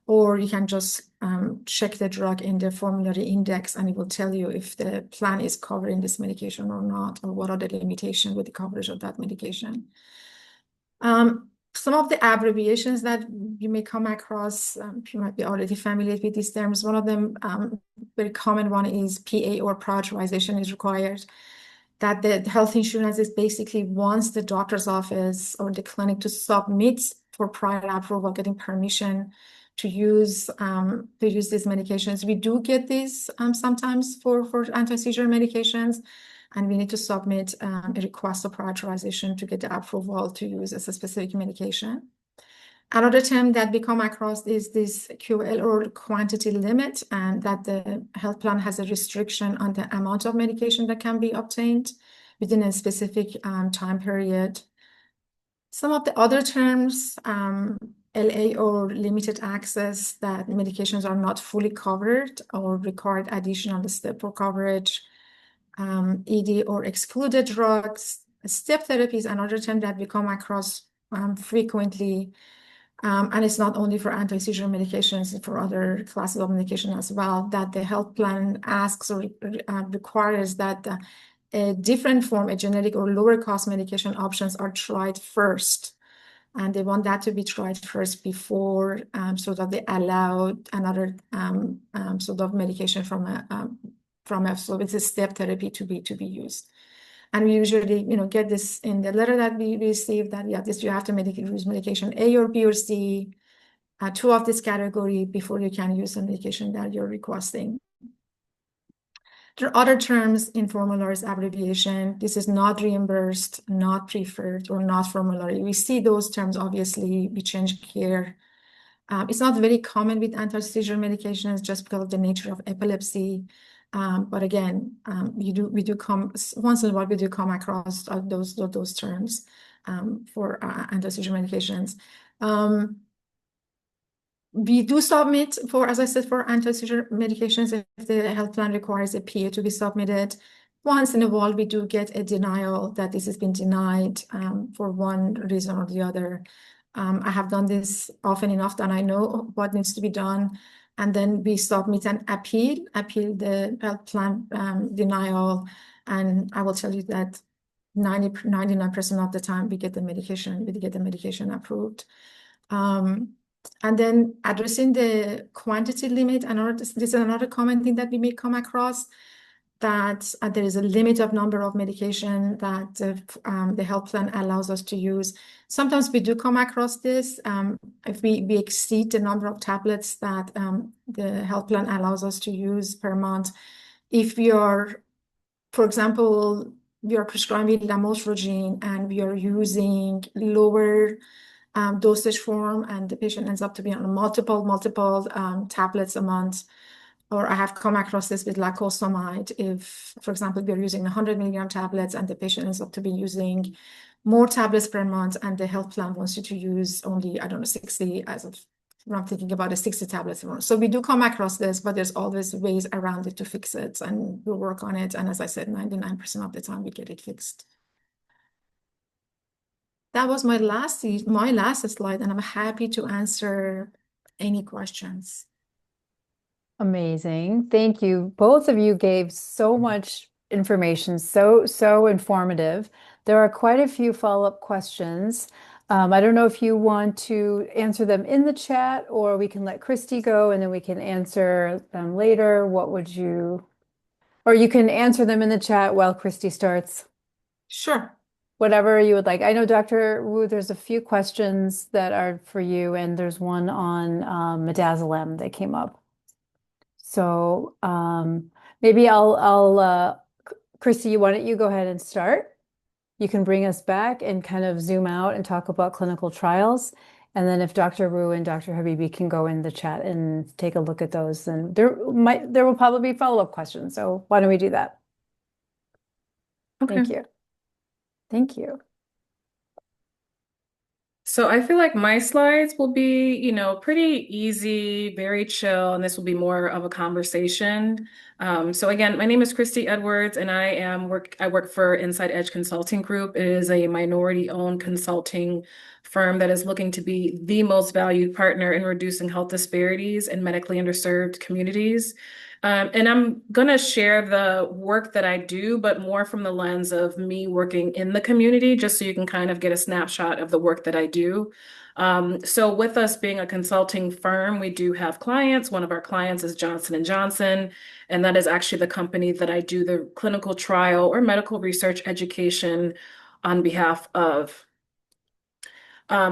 Or you can just check the drug in the formulary index, and it will tell you if the plan is covering this medication or not, or what are the limitations with the coverage of that medication. Some of the abbreviations that you may come across, you might be already familiar with these terms. One of them, very common one, is PA, or prior authorization is required. That the health insurance is basically wants the doctor's office or the clinic to submit for prior approval, getting permission to use these medications. We do get these sometimes for anti-seizure medications, and we need to submit a request of prior authorization to get the approval to use as a specific medication. Another term that we come across is this QL, or quantity limit, and that the health plan has a restriction on the amount of medication that can be obtained within a specific time period. Some of the other terms, LA, or limited access, that medications are not fully covered or required additional step for coverage. ED, or excluded drugs. Step therapy is another term that we come across frequently. And it's not only for anti-seizure medications, it's for other classes of medication as well, that the health plan asks or requires that a different form, a generic or lower cost medication options are tried first. And they want that to be tried first before sort of they allow another sort of medication from so it's a step therapy to be used. And we usually, get this in the letter that we receive, that you have to use medication A or B or C, 2 of this category before you can use the medication that you're requesting. There are other terms in formularies, abbreviation. This is not reimbursed, not preferred, or not formulary. We see those terms, obviously, we change here. It's not very common with anti-seizure medications just because of the nature of epilepsy. But again, we do come once in a while. We do come across those terms for anti-seizure medications. We do submit for, as I said, for anti-seizure medications if the health plan requires a PA to be submitted. Once in a while, we do get a denial that this has been denied for one reason or the other. I have done this often enough that I know what needs to be done. And then we submit an appeal the health plan denial. And I will tell you that 99% of the time we get the medication approved. And then addressing the quantity limit, this is another common thing that we may come across, that there is a limit of number of medication that the health plan allows us to use. Sometimes we do come across this if we exceed the number of tablets that the health plan allows us to use per month. If we are, for example, we are prescribing lamotrigine and we are using lower dosage form, and the patient ends up to be on multiple tablets a month. Or I have come across this with lacosamide. If, for example, we're using 100 milligram tablets and the patient ends up to be using more tablets per month, and the health plan wants you to use only, 60, as of I'm thinking about 60 tablets a month. So we do come across this, but there's always ways around it to fix it, and we'll work on it. And as I said, 99% of the time we get it fixed. That was my last slide, and I'm happy to answer any questions. Amazing. Thank you. Both of you gave so much information, so informative. There are quite a few follow-up questions. I don't know if you want to answer them in the chat or we can let Christy go and then we can answer them later. What would you, or you can answer them in the chat while Christy starts. Sure. Whatever you would like. I know, Dr. Wu, there's a few questions that are for you, and there's one on midazolam that came up. So maybe Christy, why don't you go ahead and start? You can bring us back and kind of zoom out and talk about clinical trials. And then if Dr. Wu and Dr. Habibi can go in the chat and take a look at those, then there will probably be follow-up questions. So why don't we do that? Okay. Thank you. Thank you. So I feel like my slides will be, pretty easy, very chill, and this will be more of a conversation. So again, my name is Christie Edwards, and I work for Inside Edge Consulting Group. It is a minority-owned consulting firm that is looking to be the most valued partner in reducing health disparities in medically underserved communities. And I'm going to share the work that I do, but more from the lens of me working in the community, just so you can kind of get a snapshot of the work that I do. So with us being a consulting firm, we do have clients. One of our clients is Johnson & Johnson, and that is actually the company that I do the clinical trial or medical research education on behalf of.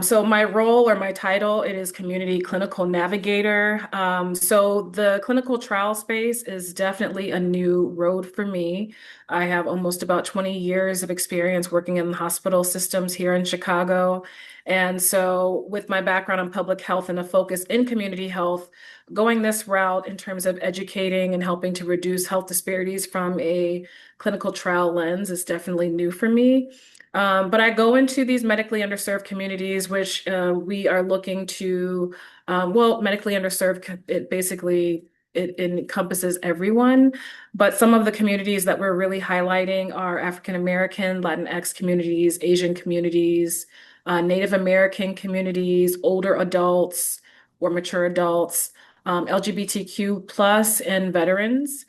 So my role or my title, it is Community Clinical Navigator. So the clinical trial space is definitely a new road for me. I have almost about 20 years of experience working in hospital systems here in Chicago. And so with my background in public health and a focus in community health, going this route in terms of educating and helping to reduce health disparities from a clinical trial lens is definitely new for me. But I go into these medically underserved communities, which we are looking to, medically underserved, it encompasses everyone. But some of the communities that we're really highlighting are African American, Latinx communities, Asian communities, Native American communities, older adults or mature adults, LGBTQ plus, and veterans.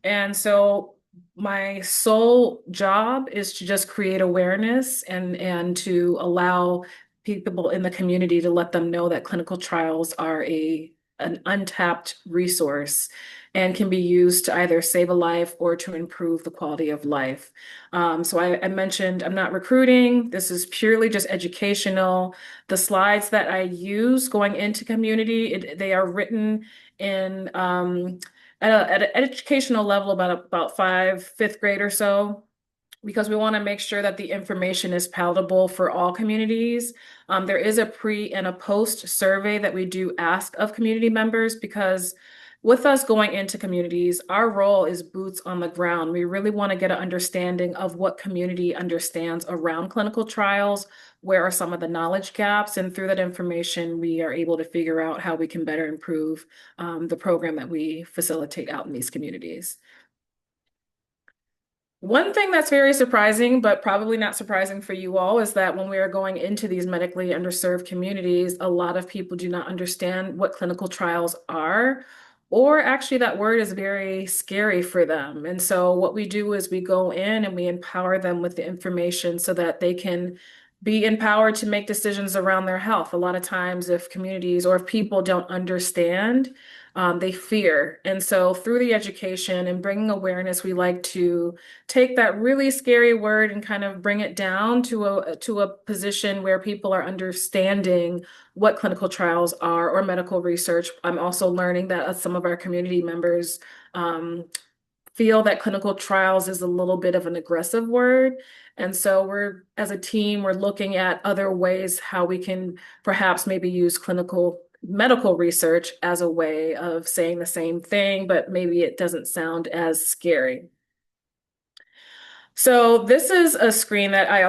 And so my sole job is to just create awareness and to allow people in the community to let them know that clinical trials are an untapped resource and can be used to either save a life or to improve the quality of life. So I mentioned I'm not recruiting. This is purely just educational. The slides that I use going into community, they are written in at an educational level about fifth grade or so, because we want to make sure that the information is palatable for all communities. There is a pre and a post survey that we do ask of community members, because with us going into communities, our role is boots on the ground. We really want to get an understanding of what community understands around clinical trials, where are some of the knowledge gaps, and through that information, we are able to figure out how we can better improve the program that we facilitate out in these communities. One thing that's very surprising, but probably not surprising for you all, is that when we are going into these medically underserved communities, a lot of people do not understand what clinical trials are, or actually that word is very scary for them. And so what we do is we go in and we empower them with the information so that they can be empowered to make decisions around their health. A lot of times if communities or if people don't understand, they fear. And so through the education and bringing awareness, we like to take that really scary word and kind of bring it down to a position where people are understanding what clinical trials are or medical research. I'm also learning that some of our community members feel that clinical trials is a little bit of an aggressive word. And so as a team, we're looking at other ways how we can perhaps maybe use clinical medical research as a way of saying the same thing, but maybe it doesn't sound as scary. So this is a screen that I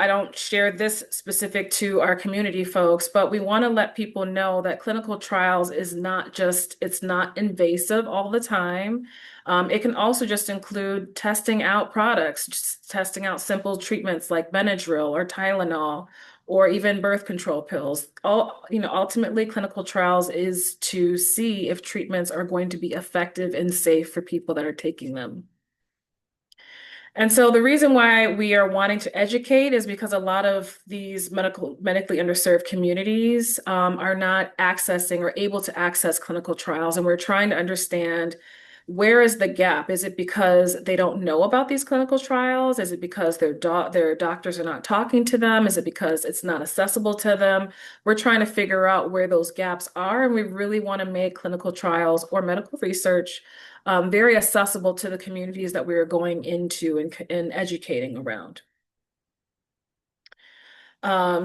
don't share this specific to our community folks, but we want to let people know that clinical trials is not just, it's not invasive all the time. It can also just include testing out products, just testing out simple treatments like Benadryl or Tylenol, or even birth control pills. Ultimately, clinical trials is to see if treatments are going to be effective and safe for people that are taking them. And so the reason why we are wanting to educate is because a lot of these medically underserved communities are not accessing or able to access clinical trials. And we're trying to understand, where is the gap? Is it because they don't know about these clinical trials? Is it because their doctors are not talking to them? Is it because it's not accessible to them? We're trying to figure out where those gaps are. And we really want to make clinical trials or medical research very accessible to the communities that we are going into and educating around.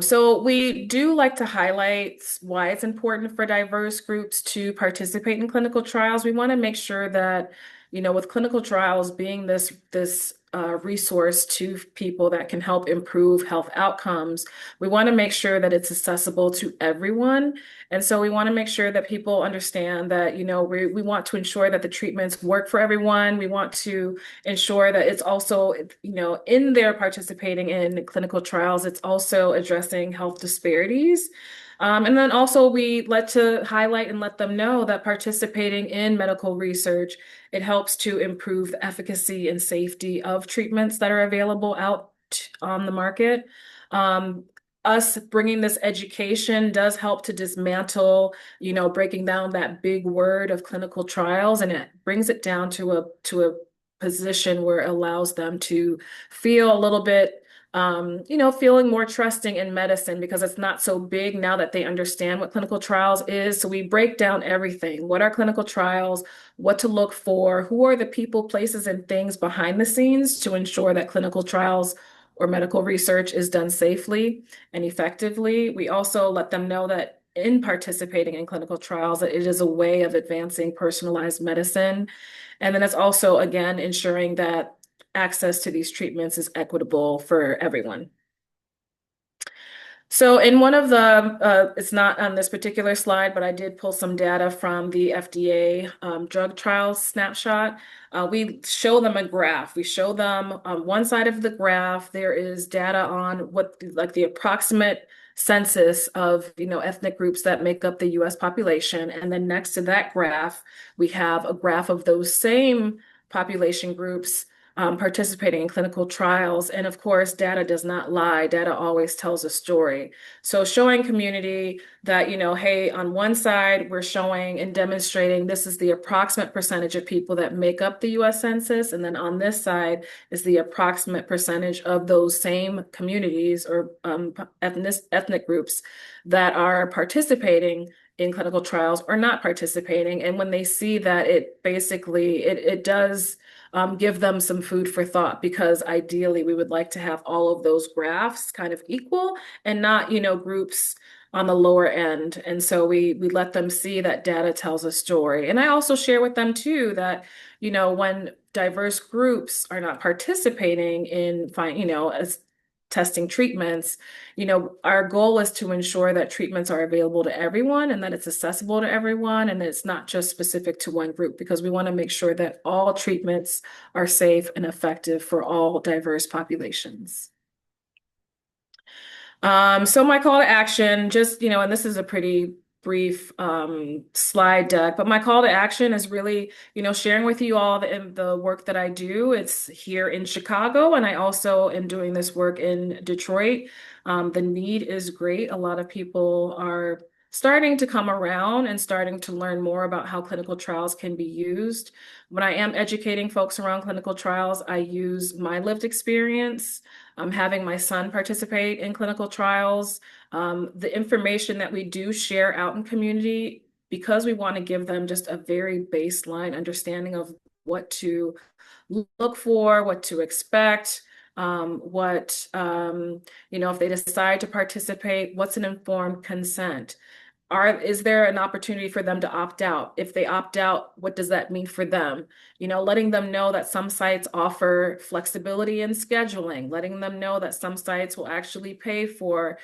So we do like to highlight why it's important for diverse groups to participate in clinical trials. We want to make sure that, with clinical trials being this resource to people that can help improve health outcomes, we want to make sure that it's accessible to everyone. And so we want to make sure that people understand that, we want to ensure that the treatments work for everyone. We want to ensure that it's also, in their participating in clinical trials, it's also addressing health disparities. And then also we like to highlight and let them know that participating in medical research, it helps to improve the efficacy and safety of treatments that are available out on the market. Us bringing this education does help to dismantle, breaking down that big word of clinical trials, and it brings it down to a position where it allows them to feel a little bit, feeling more trusting in medicine because it's not so big now that they understand what clinical trials is. So we break down everything. What are clinical trials? What to look for? Who are the people, places, and things behind the scenes to ensure that clinical trials or medical research is done safely and effectively? We also let them know that in participating in clinical trials, that it is a way of advancing personalized medicine. And then it's also, again, ensuring that access to these treatments is equitable for everyone. So in one of the, it's not on this particular slide, but I did pull some data from the FDA drug trials snapshot. We show them a graph. We show them on one side of the graph, there is data on what like the approximate census of, ethnic groups that make up the US population. And then next to that graph, we have a graph of those same population groups participating in clinical trials. And of course, data does not lie. Data always tells a story. So showing community that, hey, on one side, we're showing and demonstrating this is the approximate percentage of people that make up the US Census. And then on this side is the approximate percentage of those same communities or ethnic groups that are participating in clinical trials or not participating. And when they see that, it basically, it does give them some food for thought, because ideally we would like to have all of those graphs kind of equal and not, groups on the lower end. And so we let them see that data tells a story. And I also share with them too that, when diverse groups are not participating in as testing treatments, our goal is to ensure that treatments are available to everyone and that it's accessible to everyone and it's not just specific to one group, because we want to make sure that all treatments are safe and effective for all diverse populations. So my call to action, just, and this is a pretty brief slide deck, but my call to action is really, sharing with you all the work that I do. It's here in Chicago, and I also am doing this work in Detroit. The need is great. A lot of people are starting to come around and starting to learn more about how clinical trials can be used. When I am educating folks around clinical trials, I use my lived experience. Having my son participate in clinical trials, the information that we do share out in community, because we want to give them just a very baseline understanding of what to look for, what to expect, if they decide to participate, what's an informed consent. is there an opportunity for them to opt out? If they opt out, what does that mean for them? Letting them know that some sites offer flexibility in scheduling, letting them know that some sites will actually pay for,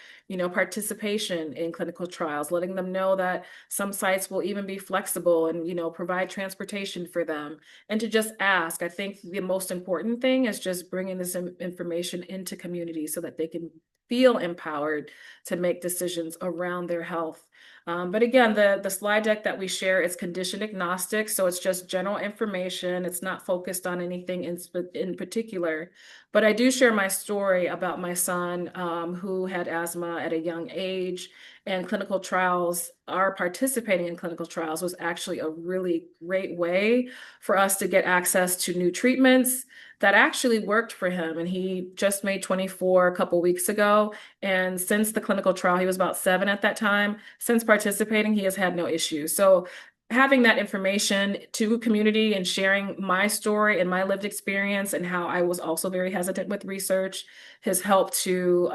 participation in clinical trials, letting them know that some sites will even be flexible and, provide transportation for them, and to just ask. I think the most important thing is just bringing this information into communities so that they can feel empowered to make decisions around their health. But again, the slide deck that we share is condition agnostic, so it's just general information. It's not focused on anything in particular. But I do share my story about my son who had asthma at a young age, and clinical trials, our participating in clinical trials was actually a really great way for us to get access to new treatments that actually worked for him. And he just made 24 a couple weeks ago. And since the clinical trial, he was about 7 at that time. Since participating, he has had no issues. So having that information to community and sharing my story and my lived experience and how I was also very hesitant with research has helped to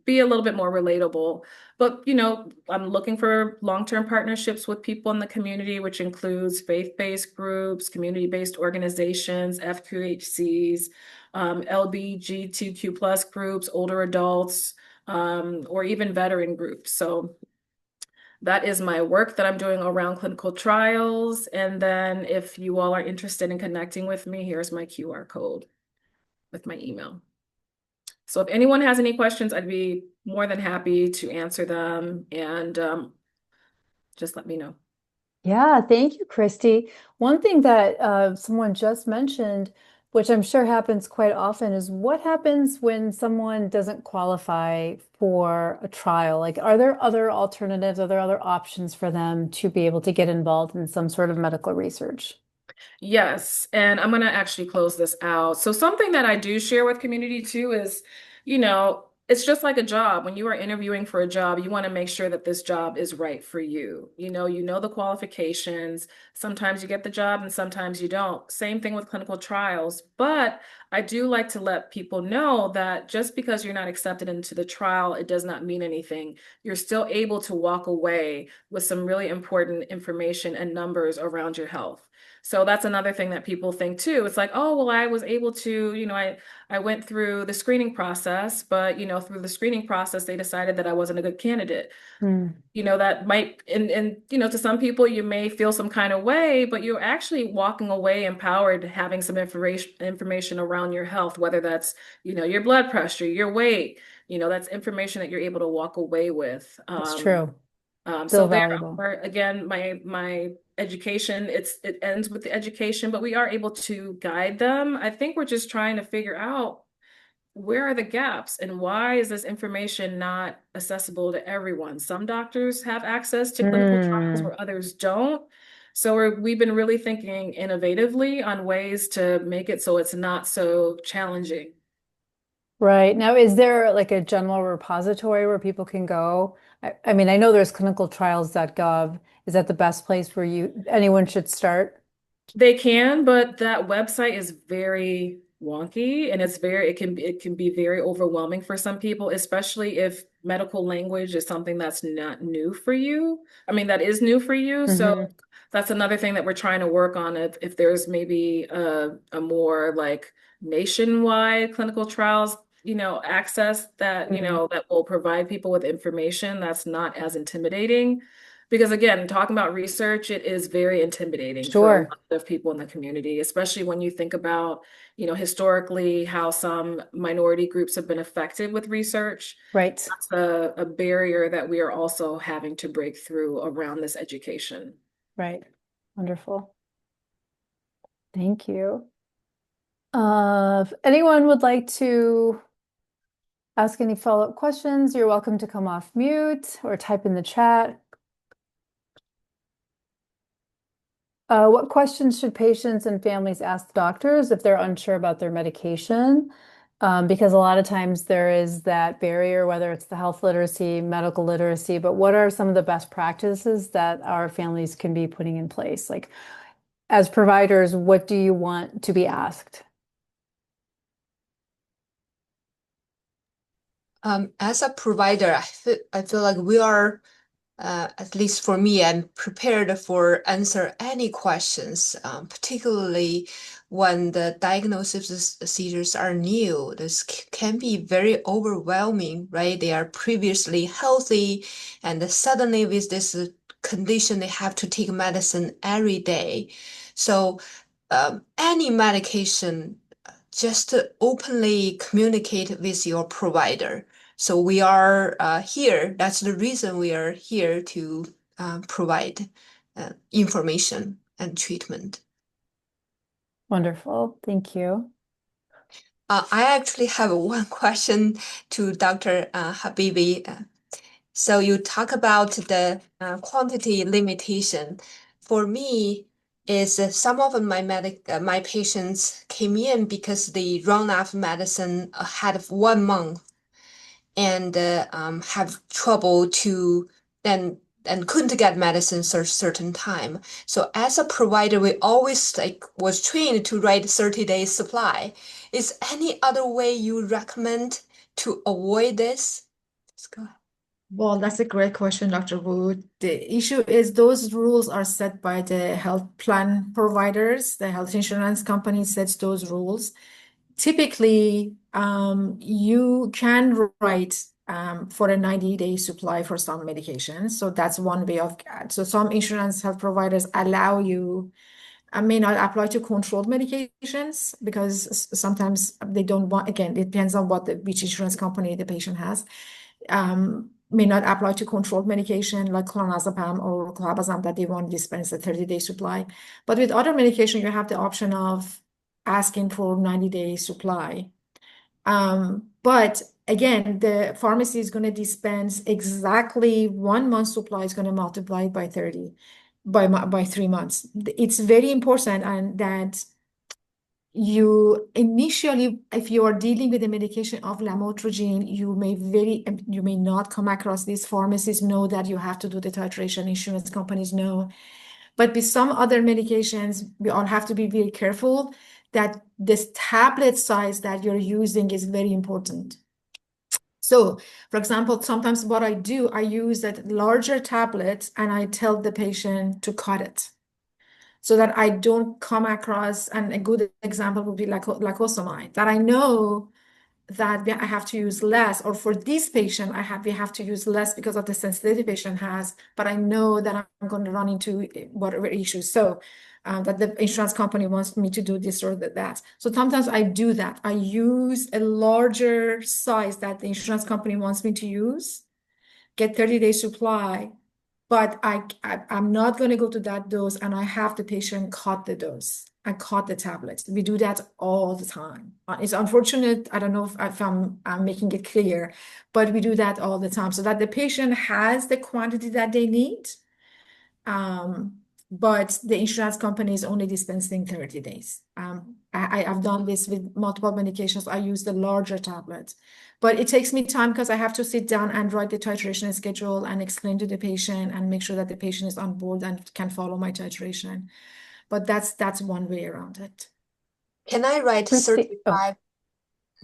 be a little bit more relatable. But, I'm looking for long-term partnerships with people in the community, which includes faith-based groups, community-based organizations, FQHCs, LGBTQ plus groups, older adults, or even veteran groups. So that is my work that I'm doing around clinical trials. And then if you all are interested in connecting with me, here's my QR code with my email. So if anyone has any questions, I'd be more than happy to answer them, and just let me know. Yeah, thank you, Christy. One thing that someone just mentioned, which I'm sure happens quite often, is what happens when someone doesn't qualify for a trial? Like, are there other alternatives? Are there other options for them to be able to get involved in some sort of medical research? Yes, and I'm going to actually close this out. So something that I do share with community too is, it's just like a job. When you are interviewing for a job, you want to make sure that this job is right for you. You know the qualifications. Sometimes you get the job and sometimes you don't. Same thing with clinical trials. But I do like to let people know that just because you're not accepted into the trial, it does not mean anything. You're still able to walk away with some really important information and numbers around your health. So that's another thing that people think too. It's like, oh, well, I was able to, I went through the screening process, but, through the screening process, they decided that I wasn't a good candidate. Hmm. That might, and, to some people, you may feel some kind of way, but you're actually walking away empowered, having some information around your health, whether that's, your blood pressure, your weight, that's information that you're able to walk away with. That's true. So Still there valuable. are, again, my education, it ends with the education, but we are able to guide them. I think we're just trying to figure out where are the gaps and why is this information not accessible to everyone? Some doctors have access to clinical trials Hmm. where others don't. So we've been really thinking innovatively on ways to make it so it's not so challenging. Right. Now, is there like a general repository where people can go? I mean, I know there's clinicaltrials.gov. Is that the best place where anyone should start? They can, but that website is very wonky and it can be very overwhelming for some people, especially if medical language is something that's not new for you. I mean, that is new for you. So Hmm. that's another thing that we're trying to work on. If there's maybe a more like nationwide clinical trials, access that, that will provide people with information that's not as intimidating. Because again, talking about research, it is very intimidating for a Sure. lot of people in the community, especially when you think about, historically how some minority groups have been affected with research. Right. That's a barrier that we are also having to break through around this education. Right. Wonderful. Thank you. If anyone would like to ask any follow-up questions, you're welcome to come off mute or type in the chat. What questions should patients and families ask doctors if they're unsure about their medication? Because a lot of times there is that barrier, whether it's the health literacy, medical literacy, but what are some of the best practices that our families can be putting in place? Like, as providers, what do you want to be asked? As a provider, I feel like we are at least for me, I'm prepared for answer any questions, particularly when the diagnosis of seizures are new. This can be very overwhelming, right? They are previously healthy, and suddenly with this condition, they have to take medicine every day. So, any medication, just to openly communicate with your provider. So we are here. That's the reason we are here to provide information and treatment. Wonderful. Thank you. I actually have one question to Dr. Habibi. So you talk about the quantity limitation. For me, is some of my patients came in because they run out of medicine ahead of 1 month and have trouble to and couldn't get medicine for a certain time. So as a provider, we always was trained to write 30 days supply. Is any other way you recommend to avoid this? Let's go ahead. Well, that's a great question, Dr. Wu. The issue is those rules are set by the health plan providers. The health insurance company sets those rules. Typically, you can write for a 90-day supply for some medications. So that's one way of, so some insurance health providers allow you, I may not apply to controlled medications because sometimes they don't want, again, it depends on which insurance company the patient has. May not apply to controlled medication like clonazepam or clobazam that they want to dispense a 30-day supply. But with other medication, you have the option of asking for 90-day supply. But again, the pharmacy is going to dispense exactly 1 month supply is going to multiply it by 30 by 3 months. It's very important and that you initially, if you are dealing with a medication of lamotrigine, you may not come across these pharmacies know that you have to do the titration. Insurance companies know, but with some other medications, we all have to be very careful that this tablet size that you're using is very important. So, for example, sometimes what I do, I use that larger tablet and I tell the patient to cut it, so that I don't come across, and a good example would be lacosamide, that I know that I have to use less, or for this patient, we have to use less because of the sensitivity patient has, but I know that I'm going to run into whatever issues. So that the insurance company wants me to do this or that. So sometimes I do that. I use a larger size that the insurance company wants me to use, get 30-day supply, but I'm not going to go to that dose, and I have the patient cut the dose and cut the tablets. We do that all the time. It's unfortunate. I don't know if I'm making it clear, but we do that all the time so that the patient has the quantity that they need. But the insurance company is only dispensing 30 days. I've done this with multiple medications. I use the larger tablet, but it takes me time because I have to sit down and write the titration schedule and explain to the patient and make sure that the patient is on board and can follow my titration. But that's one way around it. Can I write Christie,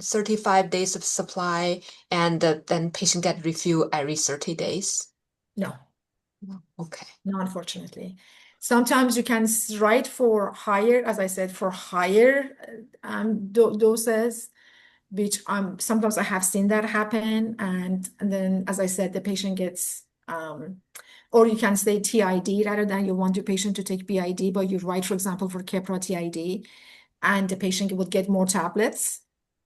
35 days of supply and then patient get refill every 30 days? No, Okay. no, unfortunately. Sometimes you can write for higher, as I said, for higher doses, which sometimes I have seen that happen. And then, as I said, the patient gets, or you can say TID rather than you want your patient to take BID, but you write, for example, for Keppra TID, and the patient would get more tablets,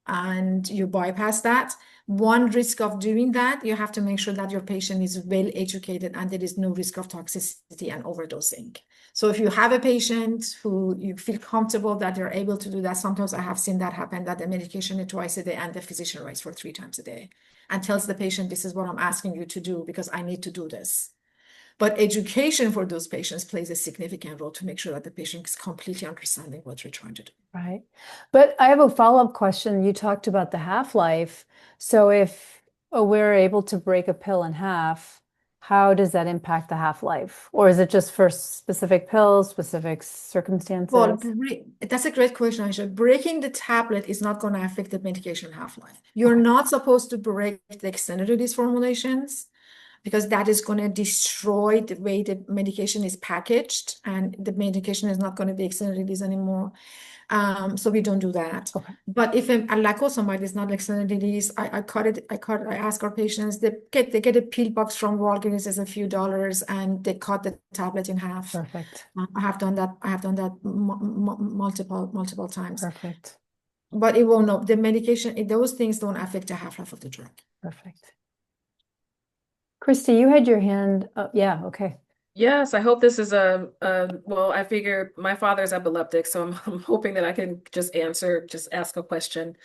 and you bypass that. One risk of doing that, you have to make sure that your patient is well educated and there is no risk of toxicity and overdosing. So if you have a patient who you feel comfortable that they're able to do that, sometimes I have seen that happen, that the medication is twice a day and the physician writes for 3 times a day and tells the patient, this is what I'm asking you to do because I need to do this. But education for those patients plays a significant role to make sure that the patient is completely understanding what you're trying to do. right. But I have a follow-up question. You talked about the half-life. So if we're able to break a pill in half, how does that impact the half-life? Or is it just for specific pills, specific circumstances? Well, that's a great question, Aisha. Breaking the tablet is not going to affect the medication half-life. You're not supposed to break the extended release formulations because that is going to destroy the way the medication is packaged, and the medication is not going to be extended release anymore. So we don't do that. Okay. But if a lacosamide is not extended release, I ask our patients, they get a pill box from Walgreens, is a few dollars, and they cut the tablet in half. Perfect. I have done that. Multiple times. Perfect. But it won't know the medication. Those things don't affect the half-life of the drug. Perfect. Christy, you had your hand up. Yeah, okay. Yes, I hope this is well, I figure my father's epileptic, so I'm hoping that I can just ask a question.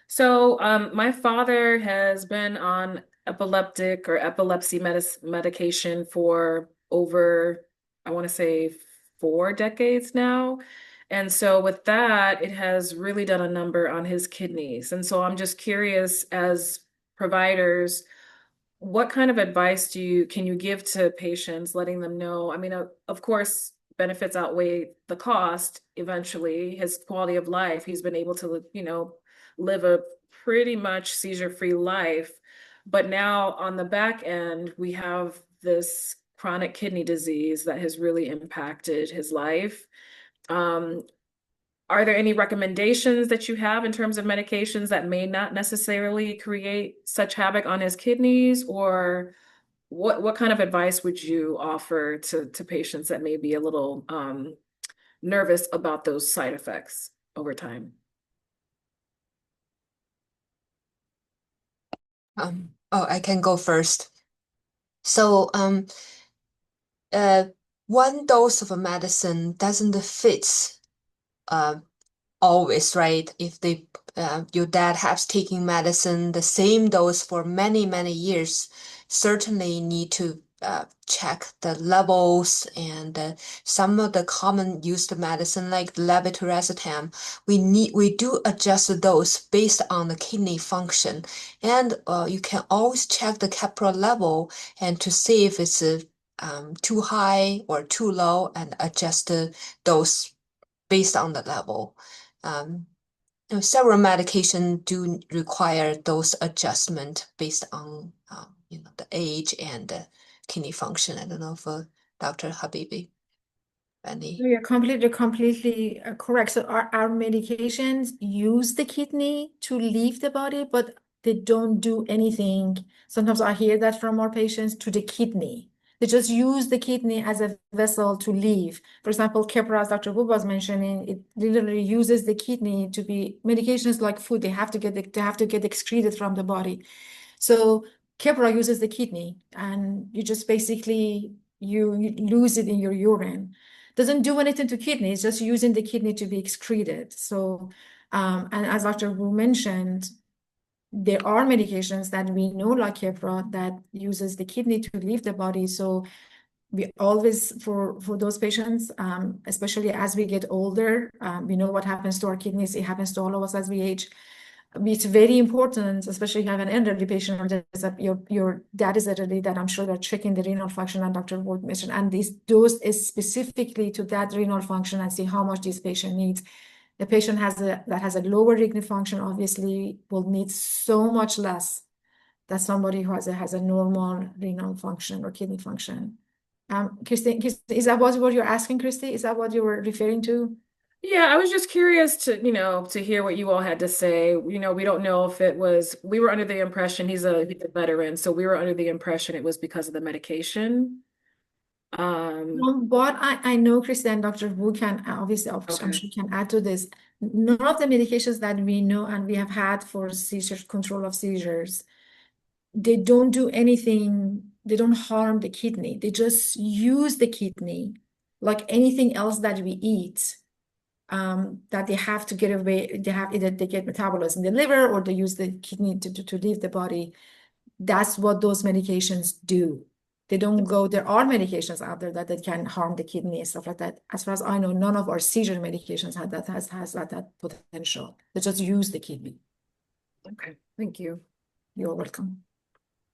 So, my father has been on epileptic or epilepsy medication for over, I want to say 4 decades now. And so with that, it has really done a number on his kidneys. And so I'm just curious, as providers, what kind of advice can you give to patients, letting them know? I mean, of course, benefits outweigh the cost. Eventually, his quality of life, he's been able to, live a pretty much seizure-free life. But now on the back end, we have this chronic kidney disease that has really impacted his life. Um, are there any recommendations that you have in terms of medications that may not necessarily create such havoc on his kidneys? Or what kind of advice would you offer to patients that may be a little nervous about those side effects over time? I can go first. So, one dose of a medicine doesn't fit uh, always, right? If your dad has taken medicine, the same dose for many, many years, certainly need to check the levels and some of the common used medicine like levetiracetam, we do adjust the dose based on the kidney function. And you can always check the Keppra level and to see if it's too high or too low and adjust the dose based on the level. Um, Several medications do require those adjustment based on the age and the kidney function. I don't know if Dr. Habibi, any. You're completely correct. So our medications use the kidney to leave the body, but they don't do anything. Sometimes I hear that from our patients, to the kidney. They just use the kidney as a vessel to leave. For example, Keppra, as Dr. Wu was mentioning, it literally uses the kidney to be medications like food. They have to get excreted from the body. So Keppra uses the kidney, and you just basically you lose it in your urine. Doesn't do anything to kidney. It's just using the kidney to be excreted. So, and as Dr. Wu mentioned, there are medications that we know, like Keppra, that uses the kidney to leave the body. So we always, for those patients, especially as we get older, we know what happens to our kidneys. It happens to all of us as we age. It's very important, especially if you have an elderly patient, or that your dad is elderly, that I'm sure they're checking the renal function, and Dr. Ward mentioned, and this dose is specifically to that renal function, and see how much this patient needs. The patient that has a lower renal function obviously will need so much less than somebody who has a normal renal function or kidney function. Christie, is that what you're asking, Christie? Is that what you were referring to? Yeah, I was just curious to hear what you all had to say. We don't know if we were under the impression he's a veteran, so we were under the impression it was because of the medication. What I know, Christie, and Dr. Wu can obviously, I'm Okay. sure, can add to this. None of the medications that we know and we have had for seizure control of seizures, they don't do anything. They don't harm the kidney. They just use the kidney like anything else that we eat. That they have to get away. They have either they get metabolism in the liver, or they use the kidney to leave the body. That's what those medications do. They don't go, there are medications out there that can harm the kidney and stuff like that. As far as I know, none of our seizure medications has that potential. They just use the kidney. Okay. Thank you. You're welcome.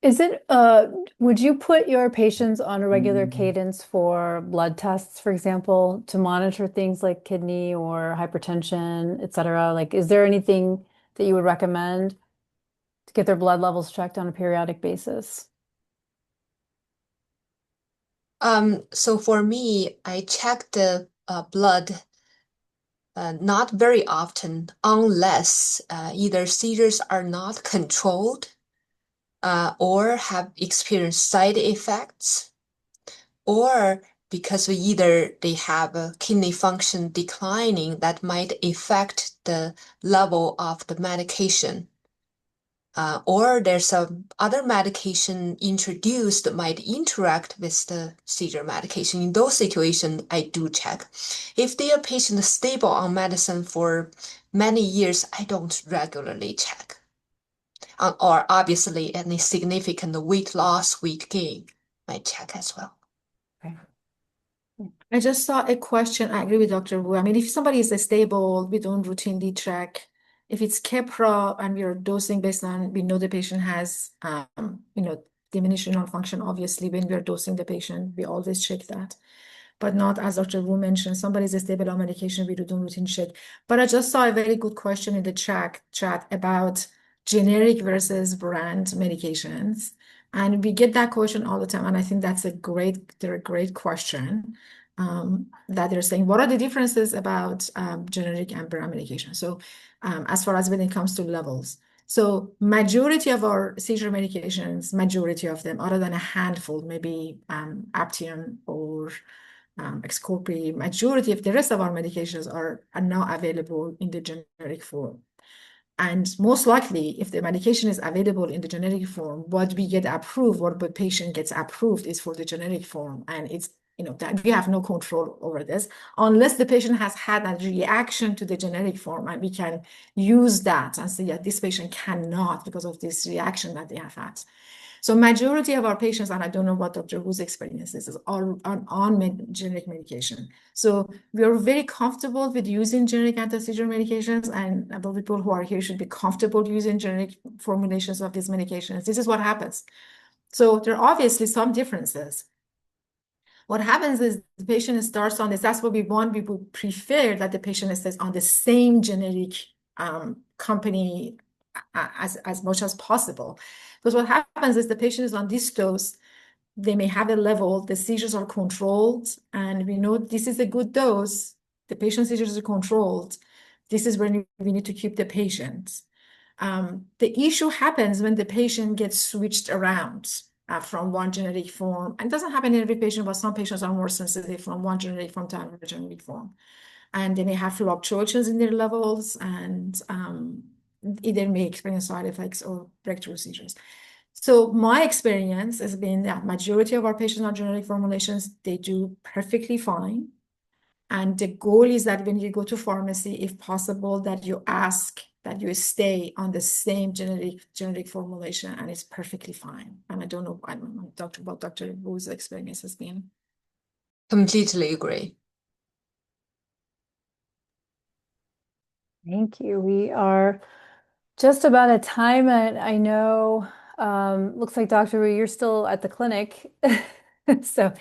Would you put your patients on a regular cadence for blood tests, for example, to monitor things like kidney or hypertension, et cetera? Like, is there anything that you would recommend to get their blood levels checked on a periodic basis? So for me, I check the blood not very often unless either seizures are not controlled or have experienced side effects, or because either they have a kidney function declining that might affect the level of the medication. Or there's some other medication introduced that might interact with the seizure medication. In those situations, I do check. If the patient is stable on medicine for many years, I don't regularly check. Or obviously, any significant weight loss, weight gain, I check as well. Okay. I just saw a question. I agree with Dr. Wu. I mean, if somebody is stable, we don't routinely check. If it's Keppra and we are dosing based on, we know the patient has, diminution of function. Obviously, when we are dosing the patient, we always check that. But not, as Dr. Wu mentioned, somebody is stable on medication, we do routine check. But I just saw a very good question in the chat about generic versus brand medications. And we get that question all the time. And I think that's a great question. That they're saying, what are the differences about generic and brand medication? So as far as when it comes to levels. So majority of our seizure medications, majority of them, other than a handful, maybe Aptium or Xcopri, majority of the rest of our medications are now available in the generic form. And most likely, if the medication is available in the generic form, what we get approved, what the patient gets approved is for the generic form. And it's, that we have no control over this unless the patient has had a reaction to the generic form, and we can use that and say, yeah, this patient cannot because of this reaction that they have had. So majority of our patients, and I don't know what Dr. Wu's experience is are on generic medication. So we are very comfortable with using generic anti-seizure medications, and the people who are here should be comfortable using generic formulations of these medications. This is what happens. So there are obviously some differences. What happens is the patient starts on this. That's what we want. We would prefer that the patient stays on the same generic company as much as possible. Because what happens is the patient is on this dose, they may have a level, the seizures are controlled, and we know this is a good dose, the patient's seizures are controlled. This is when we need to keep the patient. The issue happens when the patient gets switched around from one generic form. And it doesn't happen in every patient, but some patients are more sensitive from one generic form to another generic form. And they may have fluctuations in their levels, and either may experience side effects or breakthrough seizures. So my experience has been that majority of our patients on generic formulations, they do perfectly fine. And the goal is that when you go to pharmacy, if possible, that you ask that you stay on the same generic formulation, and it's perfectly fine. And I don't know what Dr. Wu's experience has been. Completely agree. Thank you. We are just about at time, and I know looks like Dr. Wu, you're still at the clinic. So,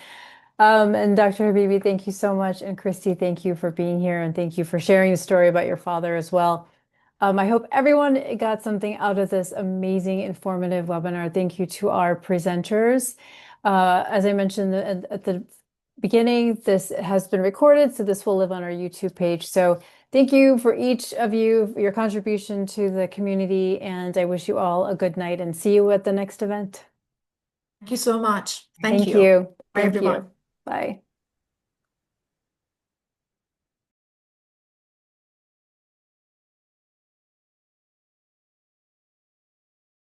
and Dr. Habibi, thank you so much. And Christie, thank you for being here, and thank you for sharing the story about your father as well. I hope everyone got something out of this amazing, informative webinar. Thank you to our presenters. As I mentioned at the beginning, this has been recorded, so this will live on our YouTube page. So thank you for each of you, for your contribution to the community, and I wish you all a good night and see you at the next event. Thank you so much. Thank you. Bye, Thank everyone. you. Bye.